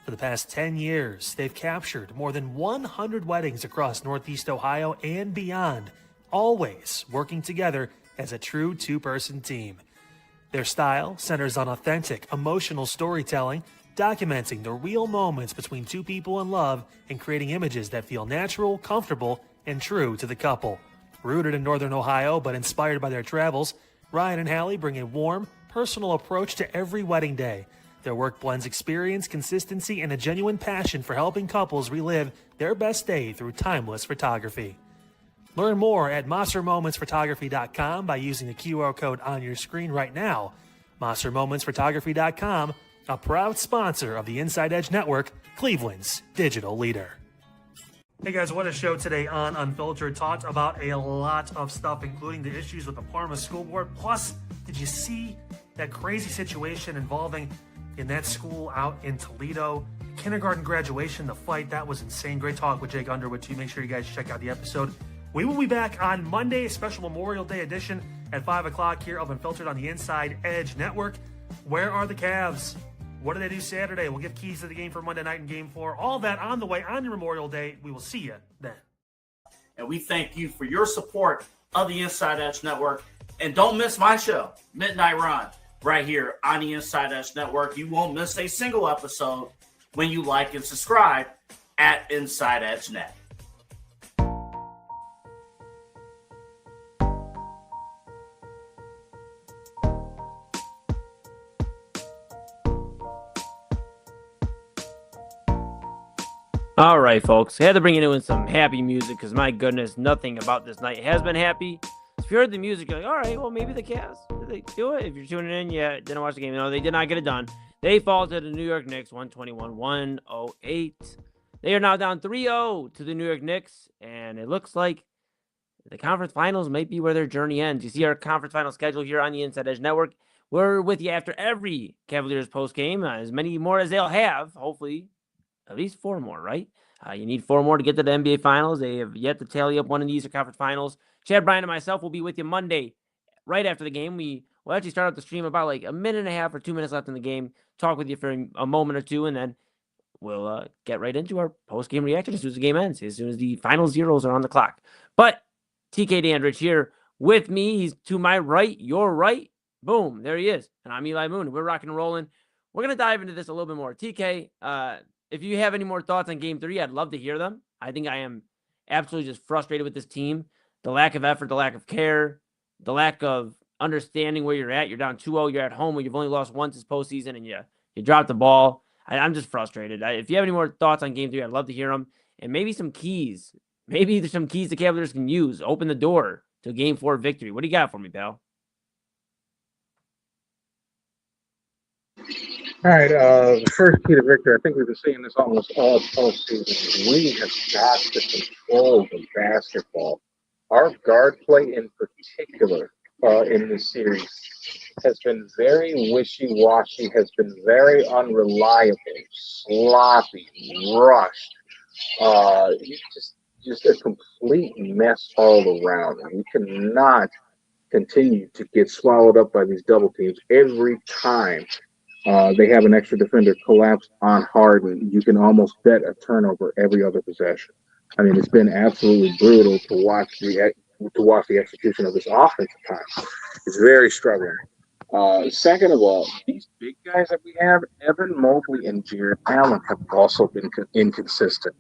For the past 10 years, they've captured more than 100 weddings across Northeast Ohio and beyond, always working together as a true two-person team. Their style centers on authentic, emotional storytelling, documenting the real moments between two people in love and creating images that feel natural, comfortable, and true to the couple. Rooted in Northern Ohio but inspired by their travels, Ryan and Hallie bring a warm, personal approach to every wedding day. Their work blends experience, consistency, and a genuine passion for helping couples relive their best day through timeless photography. Learn more at MosserMomentsPhotography.com by using the QR code on your screen right now. MosserMomentsPhotography.com, a proud sponsor of the Inside Edge Network, Cleveland's digital leader. Hey guys, what a show today on Unfiltered. Talked about a lot of stuff, including the issues with the Parma School Board. Plus, did you see that crazy situation involving in that school out in Toledo? Kindergarten graduation, the fight, that was insane. Great talk with Jake Underwood too. Make sure you guys check out the episode. We will be back on Monday, a special Memorial Day edition at 5 o'clock here of Unfiltered on the Inside Edge Network. Where are the Cavs? What do they do Saturday? We'll give keys to the game for Monday night in Game 4. All that on the way on your Memorial Day. We will see you then. And we thank you for your support of the Inside Edge Network. And don't miss my show, Midnight Run, right here on the Inside Edge Network. You won't miss a single episode when you like and subscribe at Inside Edge Net. All right, folks. I had to bring in some happy music because, my goodness, nothing about this night has been happy. If you heard the music, you're like, all right, well, maybe the Cavs, did they do it? If you're tuning in, yeah, didn't watch the game. No, they did not get it done. They fall to the New York Knicks, 121-108. They are now down 3-0 to the New York Knicks, and it looks like the conference finals might be where their journey ends. You see our conference final schedule here on the Inside Edge Network. We're with you after every Cavaliers post game, as many more as they'll have. Hopefully, at least 4 more, right? You need 4 more to get to the NBA Finals. They have yet to tally up one of the Eastern Conference Finals. Chad Bryan and myself will be with you Monday, right after the game. We will actually start out the stream about like a minute and a half or 2 minutes left in the game, talk with you for a moment or two, and then we'll get right into our post-game reaction as soon as the game ends, as soon as the final zeros are on the clock. But TK Dandridge here with me. He's to my right, your right. Boom, there he is. And I'm Eli Moon. We're rocking and rolling. We're going to dive into this a little bit more. TK, if you have any more thoughts on Game 3, I'd love to hear them. I think I am absolutely just frustrated with this team. The lack of effort, the lack of care, the lack of understanding where you're at. You're down 2-0. You're at home where you've only lost once this postseason, and you dropped the ball. I'm just frustrated. If you have any more thoughts on Game 3, I'd love to hear them. And maybe some keys. Maybe there's some keys the Cavaliers can use. Open the door to Game 4 victory. What do you got for me, pal? All right, the first key to victory, I think we've been seeing this almost all postseason. We have got to control the basketball. Our guard play in particular in this series has been very wishy-washy, has been very unreliable, sloppy, rushed. Just a complete mess all around. And we cannot continue to get swallowed up by these double teams every time. They have an extra defender collapse on Harden. You can almost bet a turnover every other possession. I mean, it's been absolutely brutal to watch the execution of this offense at times. It's very struggling. Second of all, these big guys that we have, Evan Mobley and Jared Allen, have also been inconsistent.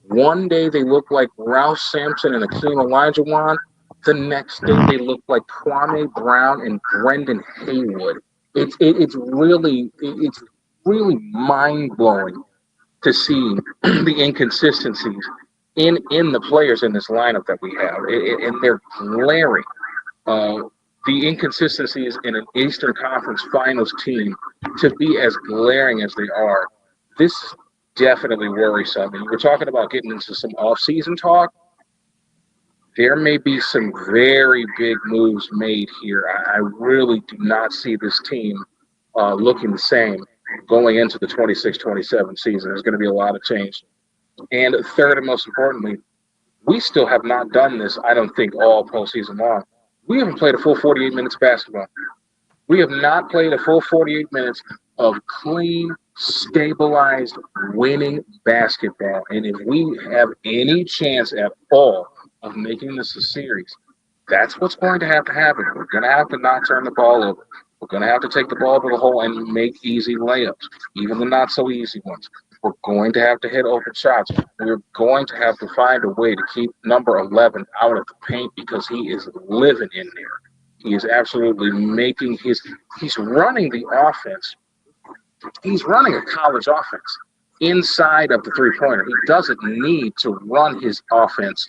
One day they look like Ralph Sampson and Akeem Olajuwon. The next day they look like Kwame Brown and Brendan Haywood. It's really mind blowing to see the inconsistencies in the players in this lineup that we have, and they're glaring. The inconsistencies in an Eastern Conference Finals team to be as glaring as they are, this is definitely worrisome. And we're talking about getting into some off-season talk. There may be some very big moves made here. I really do not see this team looking the same going into the 26-27 season. There's going to be a lot of change. And third and most importantly, we still have not done this, I don't think, all postseason long. We haven't played a full 48 minutes of basketball. We have not played a full 48 minutes of clean, stabilized, winning basketball. And if we have any chance at all of making this a series, that's what's going to happen. We're going to have to not turn the ball over. We're going to have to take the ball to the hole and make easy layups, even the not so easy ones. We're going to have to hit open shots. We're going to have to find a way to keep number 11 out of the paint because he is living in there. He is absolutely making he's running the offense. He's running a college offense inside of the three-pointer. He doesn't need to run his offense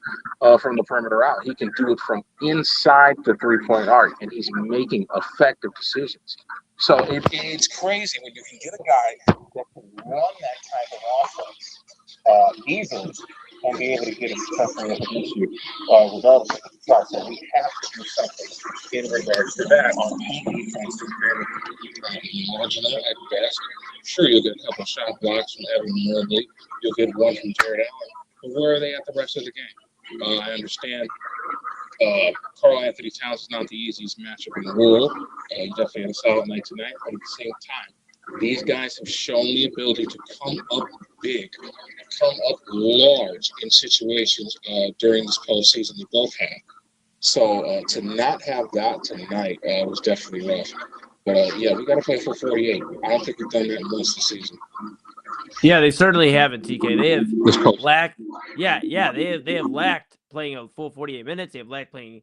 from the perimeter out. He can do it from inside the three-point arc, and he's making effective decisions. So it's crazy when you can get a guy that can run that type of offense easily and be able to get his suffering up against you regardless of the shot. So we have to do something in regards to that on defense. Marginal at best. Sure, you'll get a couple shot blocks from Evan Mobley. You'll get one from Jared Allen. But where are they at the rest of the game? I understand Karl Anthony Towns is not the easiest matchup in the world. He definitely had a solid night tonight. But at the same time, these guys have shown the ability to come up big, come up large in situations during this postseason. They both have. So to not have that tonight was definitely rough. But yeah, we got to play for 48. I don't think we've done that most this season. Yeah, they certainly haven't, TK. They have lacked. Yeah, they have lacked playing a full 48 minutes. They have lacked playing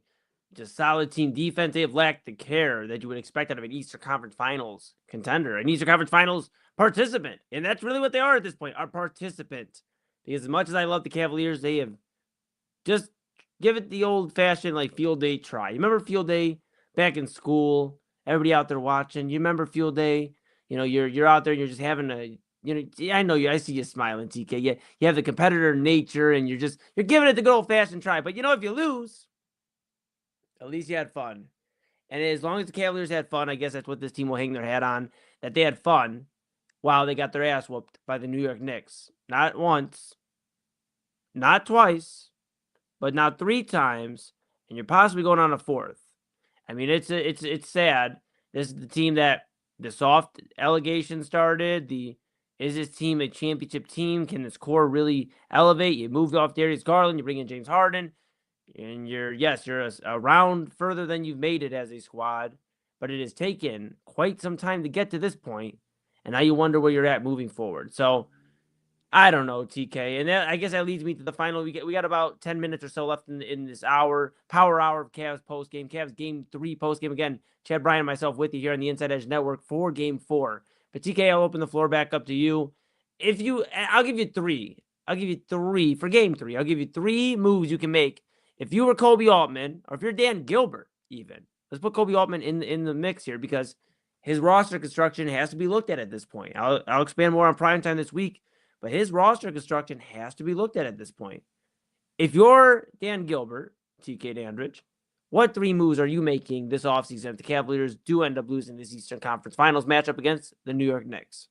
just solid team defense. They have lacked the care that you would expect out of an Eastern Conference Finals contender, an Eastern Conference Finals participant, and that's really what they are at this point, are participants. Because as much as I love the Cavaliers, they have just give it the old-fashioned like field day try. You remember field day back in school? Everybody out there watching. You remember field day? You know, you're out there and you're just having a I know you. I see you smiling, TK. You have the competitor nature, and you're giving it the good old fashioned try. But if you lose, at least you had fun. And as long as the Cavaliers had fun, I guess that's what this team will hang their hat on. That they had fun while they got their ass whooped by the New York Knicks. Not once, not twice, but now 3 times, and you're possibly going on a 4th. I mean, it's sad. This is the team that the soft allegation started. Is this team a championship team? Can this core really elevate? You moved off Darius Garland, you bring in James Harden, and you're a round further than you've made it as a squad, but it has taken quite some time to get to this point, and now you wonder where you're at moving forward. So I don't know, TK. And I guess that leads me to the final. We got about 10 minutes or so left in this power hour of Cavs postgame. Cavs game 3 postgame. Again, Chad Bryan and myself with you here on the Inside Edge Network for game 4. But TK, I'll open the floor back up to you. I'll give you 3. I'll give you 3 for game 3. I'll give you 3 moves you can make. If you were Kobe Altman, or if you're Dan Gilbert even, let's put Kobe Altman in the mix here because his roster construction has to be looked at this point. I'll expand more on primetime this week. But his roster construction has to be looked at this point. If you're Dan Gilbert, TK Dandridge, what 3 moves are you making this offseason if the Cavaliers do end up losing this Eastern Conference Finals matchup against the New York Knicks?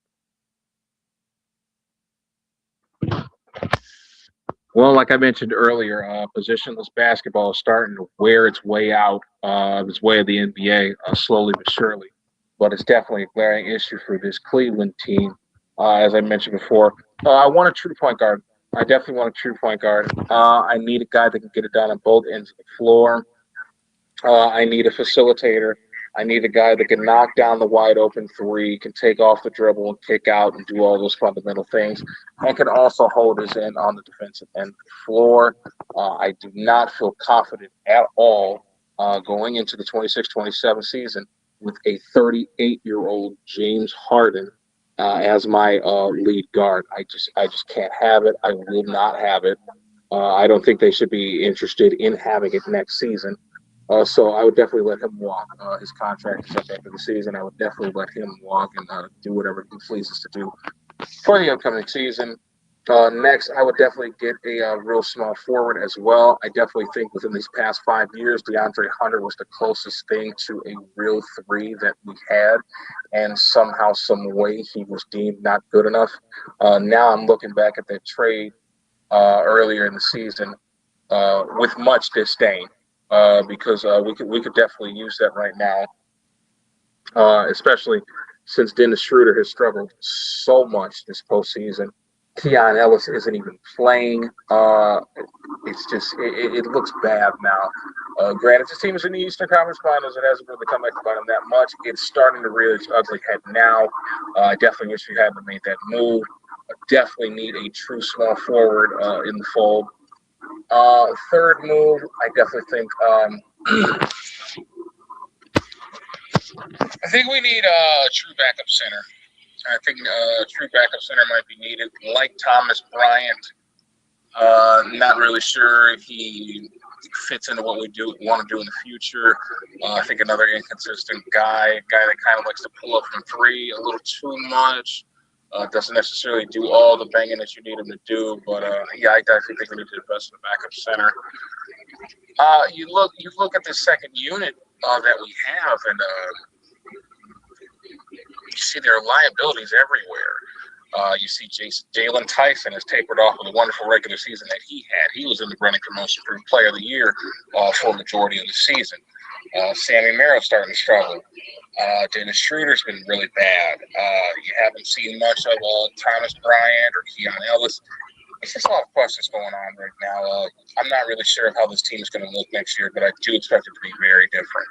Well, like I mentioned earlier, positionless basketball is starting to wear its way out, its way of the NBA, slowly but surely. But it's definitely a glaring issue for this Cleveland team. As I mentioned before, I want a true point guard. I definitely want a true point guard. I need a guy that can get it done on both ends of the floor. I need a facilitator. I need a guy that can knock down the wide open 3, can take off the dribble and kick out and do all those fundamental things, and can also hold his end on the defensive end of the floor. I do not feel confident at all going into the 26-27 season with a 38-year-old James Harden as my lead guard. I just can't have it. I will not have it. I don't think they should be interested in having it next season. So I would definitely let him walk. His contract is up after the season. I would definitely let him walk and do whatever he pleases to do for the upcoming season. Next, I would definitely get a real small forward as well. I definitely think within these past 5 years, DeAndre Hunter was the closest thing to a real 3 that we had, and somehow, some way, he was deemed not good enough. Now I'm looking back at that trade earlier in the season with much disdain. Because we could definitely use that right now, especially since Dennis Schroeder has struggled so much this postseason. Keon Ellis isn't even playing. It's just it looks bad now. Granted, this team is in the Eastern Conference Finals. It hasn't really come back to bite them that much. It's starting to rear its ugly head now. I definitely wish we hadn't made that move. I definitely need a true small forward in the fold. Third move, I definitely think I think we need a true backup center. I think a true backup center might be needed, like Thomas Bryant. Not really sure if he fits into what we want to do in the future. I think another inconsistent guy that kind of likes to pull up from 3 a little too much. Doesn't necessarily do all the banging that you need him to do, but yeah, I definitely think we need to invest in the backup center. You look at the second unit that we have, and you see there are liabilities everywhere. You see Jalen Tyson has tapered off with a wonderful regular season that he had. He was in the running for most improved player of the year for a majority of the season. Sammy Merrill starting to struggle. Dennis Schroeder's been really bad. You haven't seen much of Thomas Bryant or Keon Ellis. It's just a lot of questions going on right now. I'm not really sure how this team is going to look next year, but I do expect it to be very different.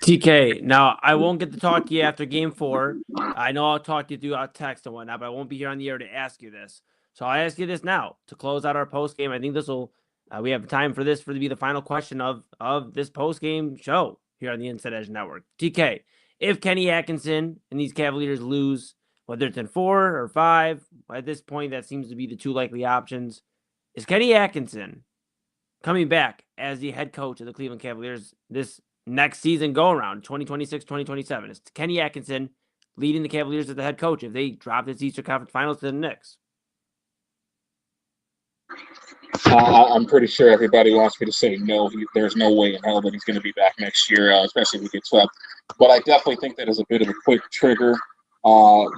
TK, now I won't get to talk to you after game 4. I know I'll talk to you through text and whatnot, but I won't be here on the air to ask you this. So I ask you this now to close out our post game. I think this will we have time for this to be the final question of this post game show here on the Inside Edge Network. TK, if Kenny Atkinson and these Cavaliers lose, whether it's in 4 or 5, at this point that seems to be the 2 likely options. Is Kenny Atkinson coming back as the head coach of the Cleveland Cavaliers this next season go around, 2026-2027? Is Kenny Atkinson leading the Cavaliers as the head coach if they drop this Eastern Conference Finals to the Knicks? I'm pretty sure everybody wants me to say no. There's no way in hell that he's going to be back next year, especially if he gets swept. But I definitely think that is a bit of a quick trigger.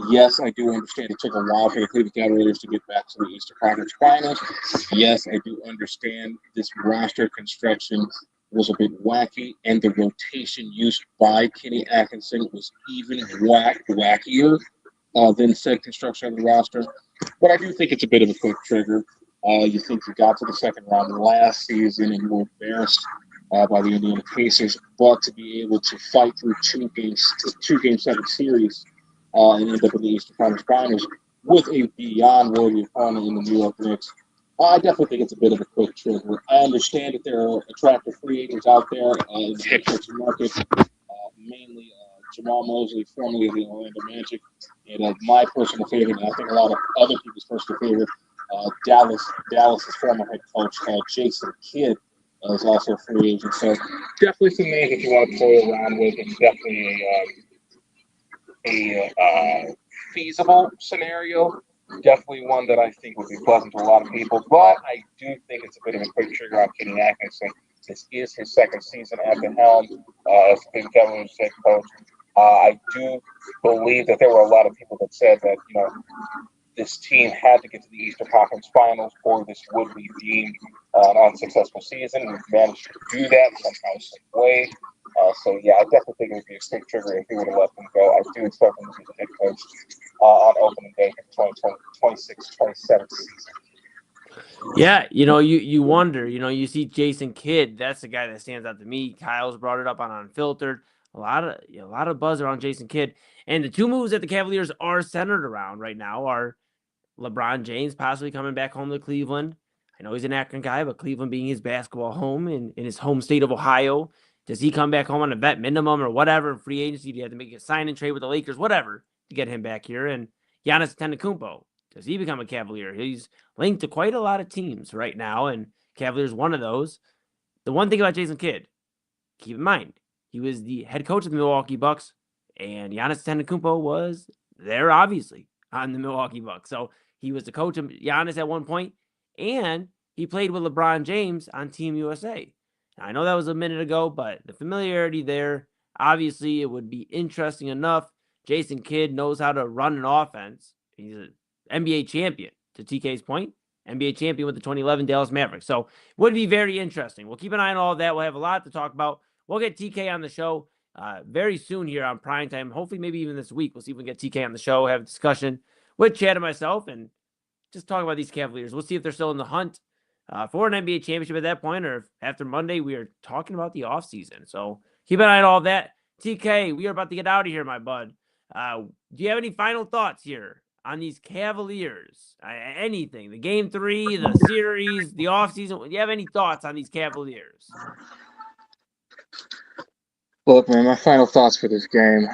Yes, I do understand it took a while for the Cleveland Cavaliers to get back to the Eastern Conference Finals. Yes, I do understand this roster construction was a bit wacky, and the rotation used by Kenny Atkinson was even wackier than said construction of the roster. But I do think it's a bit of a quick trigger. You think you got to the second round last season and you were embarrassed by the Indiana Pacers, but to be able to fight through two game seven series and end up in the Eastern Conference Finals with a beyond worthy opponent in the New York Knicks, I definitely think it's a bit of a quick trigger. I understand that there are attractive free agents out there in the head coaching market, mainly Jamal Mosley, formerly of the Orlando Magic, and my personal favorite, and I think a lot of other people's personal favorite, Dallas's former head coach, Jason Kidd, is also a free agent. So definitely some names that you want to play around with, and definitely a feasible scenario. Definitely one that I think would be pleasant to a lot of people. But I do think it's a bit of a quick trigger on Kenny Atkinson. This is his second season at the helm as the Cavaliers head coach. I do believe that there were a lot of people that said that, this team had to get to the Eastern Conference Finals or this would be deemed an unsuccessful season. We've managed to do that somehow, some way. So, yeah, I definitely think it would be a quick trigger if we would have let them go. I do expect them to be the head coach on opening day for the 2026-27 season. Yeah, you wonder, you see Jason Kidd, that's the guy that stands out to me. Kyle's brought it up on Unfiltered. A lot of buzz around Jason Kidd. And the two moves that the Cavaliers are centered around right now are LeBron James possibly coming back home to Cleveland. I know he's an Akron guy, but Cleveland being his basketball home in his home state of Ohio, does he come back home on a vet minimum or whatever in free agency? Do you have to make a sign and trade with the Lakers, whatever, to get him back here? And Giannis Antetokounmpo, does he become a Cavalier? He's linked to quite a lot of teams right now, and Cavaliers one of those. The one thing about Jason Kidd, keep in mind, he was the head coach of the Milwaukee Bucks, and Giannis Antetokounmpo was there, obviously, on the Milwaukee Bucks. So he was the coach of Giannis at one point, and he played with LeBron James on Team USA. Now, I know that was a minute ago, but the familiarity there, obviously, it would be interesting enough. Jason Kidd knows how to run an offense. He's an NBA champion, to TK's point. NBA champion with the 2011 Dallas Mavericks. So would be very interesting. We'll keep an eye on all of that. We'll have a lot to talk about. We'll get TK on the show very soon here on Primetime. Hopefully, maybe even this week. We'll see if we can get TK on the show, have a discussion with Chad and myself, and just talk about these Cavaliers. We'll see if they're still in the hunt for an NBA championship at that point, or if after Monday we are talking about the offseason. So keep an eye on all of that. TK, we are about to get out of here, my bud. Do you have any final thoughts here on these Cavaliers? Anything? The Game 3, the series, the offseason? Do you have any thoughts on these Cavaliers? Look, man, my final thoughts for this game.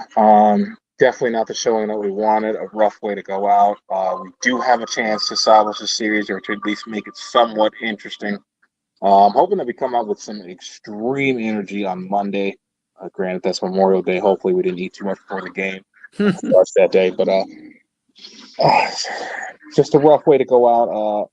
Definitely not the showing that we wanted. A rough way to go out. We do have a chance to salvage the series or to at least make it somewhat interesting. I'm hoping that we come out with some extreme energy on Monday. Granted, that's Memorial Day. Hopefully, we didn't eat too much before the game. That day, but just a rough way to go out.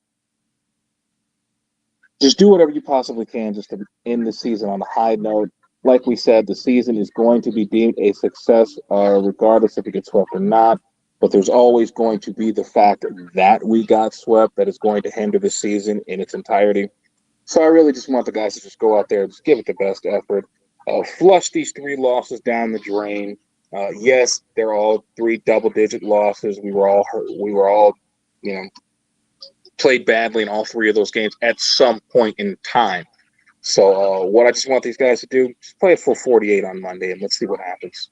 Just do whatever you possibly can just to end the season on a high note. Like we said, the season is going to be deemed a success, regardless if it gets swept or not. But there's always going to be the fact that we got swept that is going to hinder the season in its entirety. So I really just want the guys to just go out there and just give it the best effort. Flush these 3 losses down the drain. Yes, they're all 3 double-digit losses. We were all hurt. We were all, played badly in all 3 of those games at some point in time. So what I just want these guys to do, just play it for 48 on Monday, and let's see what happens.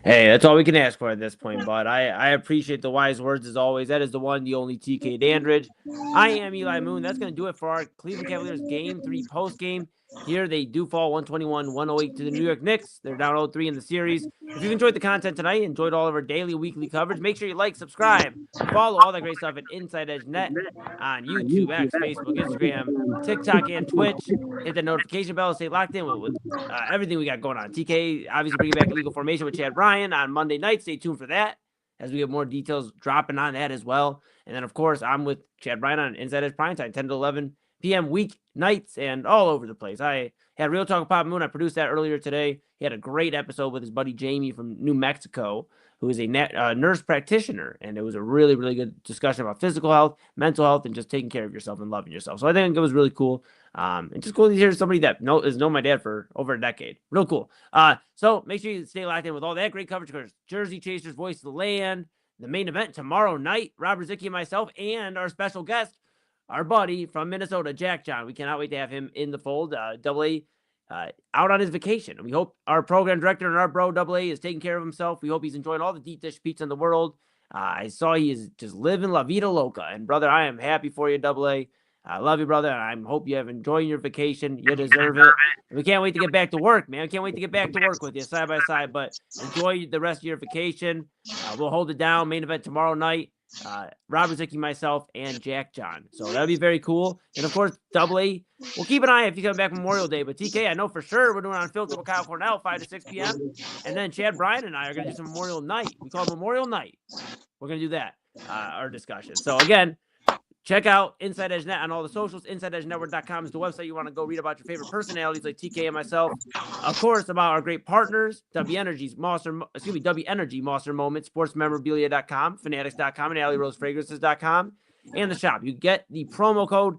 Hey, that's all we can ask for at this point, bud. I appreciate the wise words as always. That is the one, the only TK Dandridge. I am Eli Moon. That's going to do it for our Cleveland Cavaliers Game 3 postgame. Here they do fall 121-108 to the New York Knicks. They're down 0-3 in the series. If you've enjoyed the content tonight, enjoyed all of our daily, weekly coverage, make sure you like, subscribe, follow all that great stuff at Inside Edge Net on YouTube, X, Facebook, Instagram, TikTok, and Twitch. Hit the notification bell. Stay locked in with everything we got going on. TK obviously bringing back Legal Formation with Chad Ryan on Monday night. Stay tuned for that as we have more details dropping on that as well. And then, of course, I'm with Chad Ryan on Inside Edge Primetime, 10 to 11 p.m. weeknights and all over the place. I had Real Talk with Papa Moon. I produced that earlier today. He had a great episode with his buddy Jamie from New Mexico, who is a nurse practitioner. And it was a really, really good discussion about physical health, mental health, and just taking care of yourself and loving yourself. So I think it was really cool. And just cool to hear somebody that has known my dad for over a decade. Real cool. So make sure you stay locked in with all that great coverage. Because Jersey Chasers, Voice of the Land, the main event tomorrow night, Rob Rizicki and myself, and our special guest, our buddy from Minnesota, Jack John. We cannot wait to have him in the fold. Double A out on his vacation. We hope our program director and our bro Double A is taking care of himself. We hope he's enjoying all the deep dish pizza in the world. I saw he is just living La Vida Loca. And brother, I am happy for you, Double A. I love you, brother. And I hope you have enjoyed your vacation. You deserve it. We can't wait to get back to work, man. Can't wait to get back to work with you side by side. But enjoy the rest of your vacation. We'll hold it down. Main event tomorrow night. Rob Rizicki, myself, and Jack John. So that'll be very cool. And of course, Double A, we'll keep an eye if you come back Memorial Day. But TK, I know for sure we're doing Unfiltered with Kyle Cornell, 5 to 6 p.m. And then Chad Bryan and I are going to do some Memorial Night. We call it Memorial Night. We're going to do that, our discussion. So again, check out Inside Edge Net on all the socials. InsideEdgeNetwork.com is the website you want to go read about your favorite personalities like TK and myself. Of course, about our great partners, W Energy, Monster Moments, SportsMemorabilia.com, Fanatics.com, and AlleyRoseFragrances.com, and the shop. You get the promo code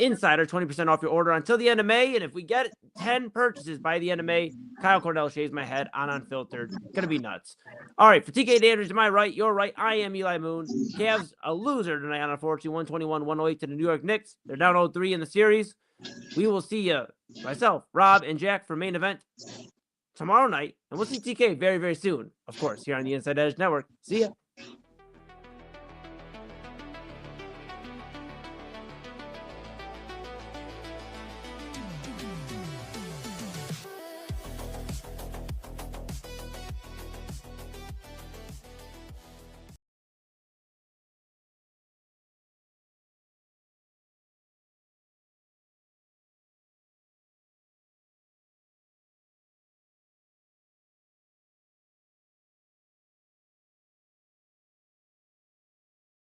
Insider, 20% off your order until the end of May. And if we get 10 purchases by the end of May, Kyle Cornell shaves my head on Unfiltered. Gonna be nuts. All right, for TK Dandridge to my right, your right, I am Eli Moon. Cavs a loser tonight on unfortunately 121-108 to the New York Knicks. They're down 0-3 in the series. We will see you, myself, Rob, and Jack for main event tomorrow night. And we'll see TK very, very soon, of course, here on the Inside Edge Network. See ya.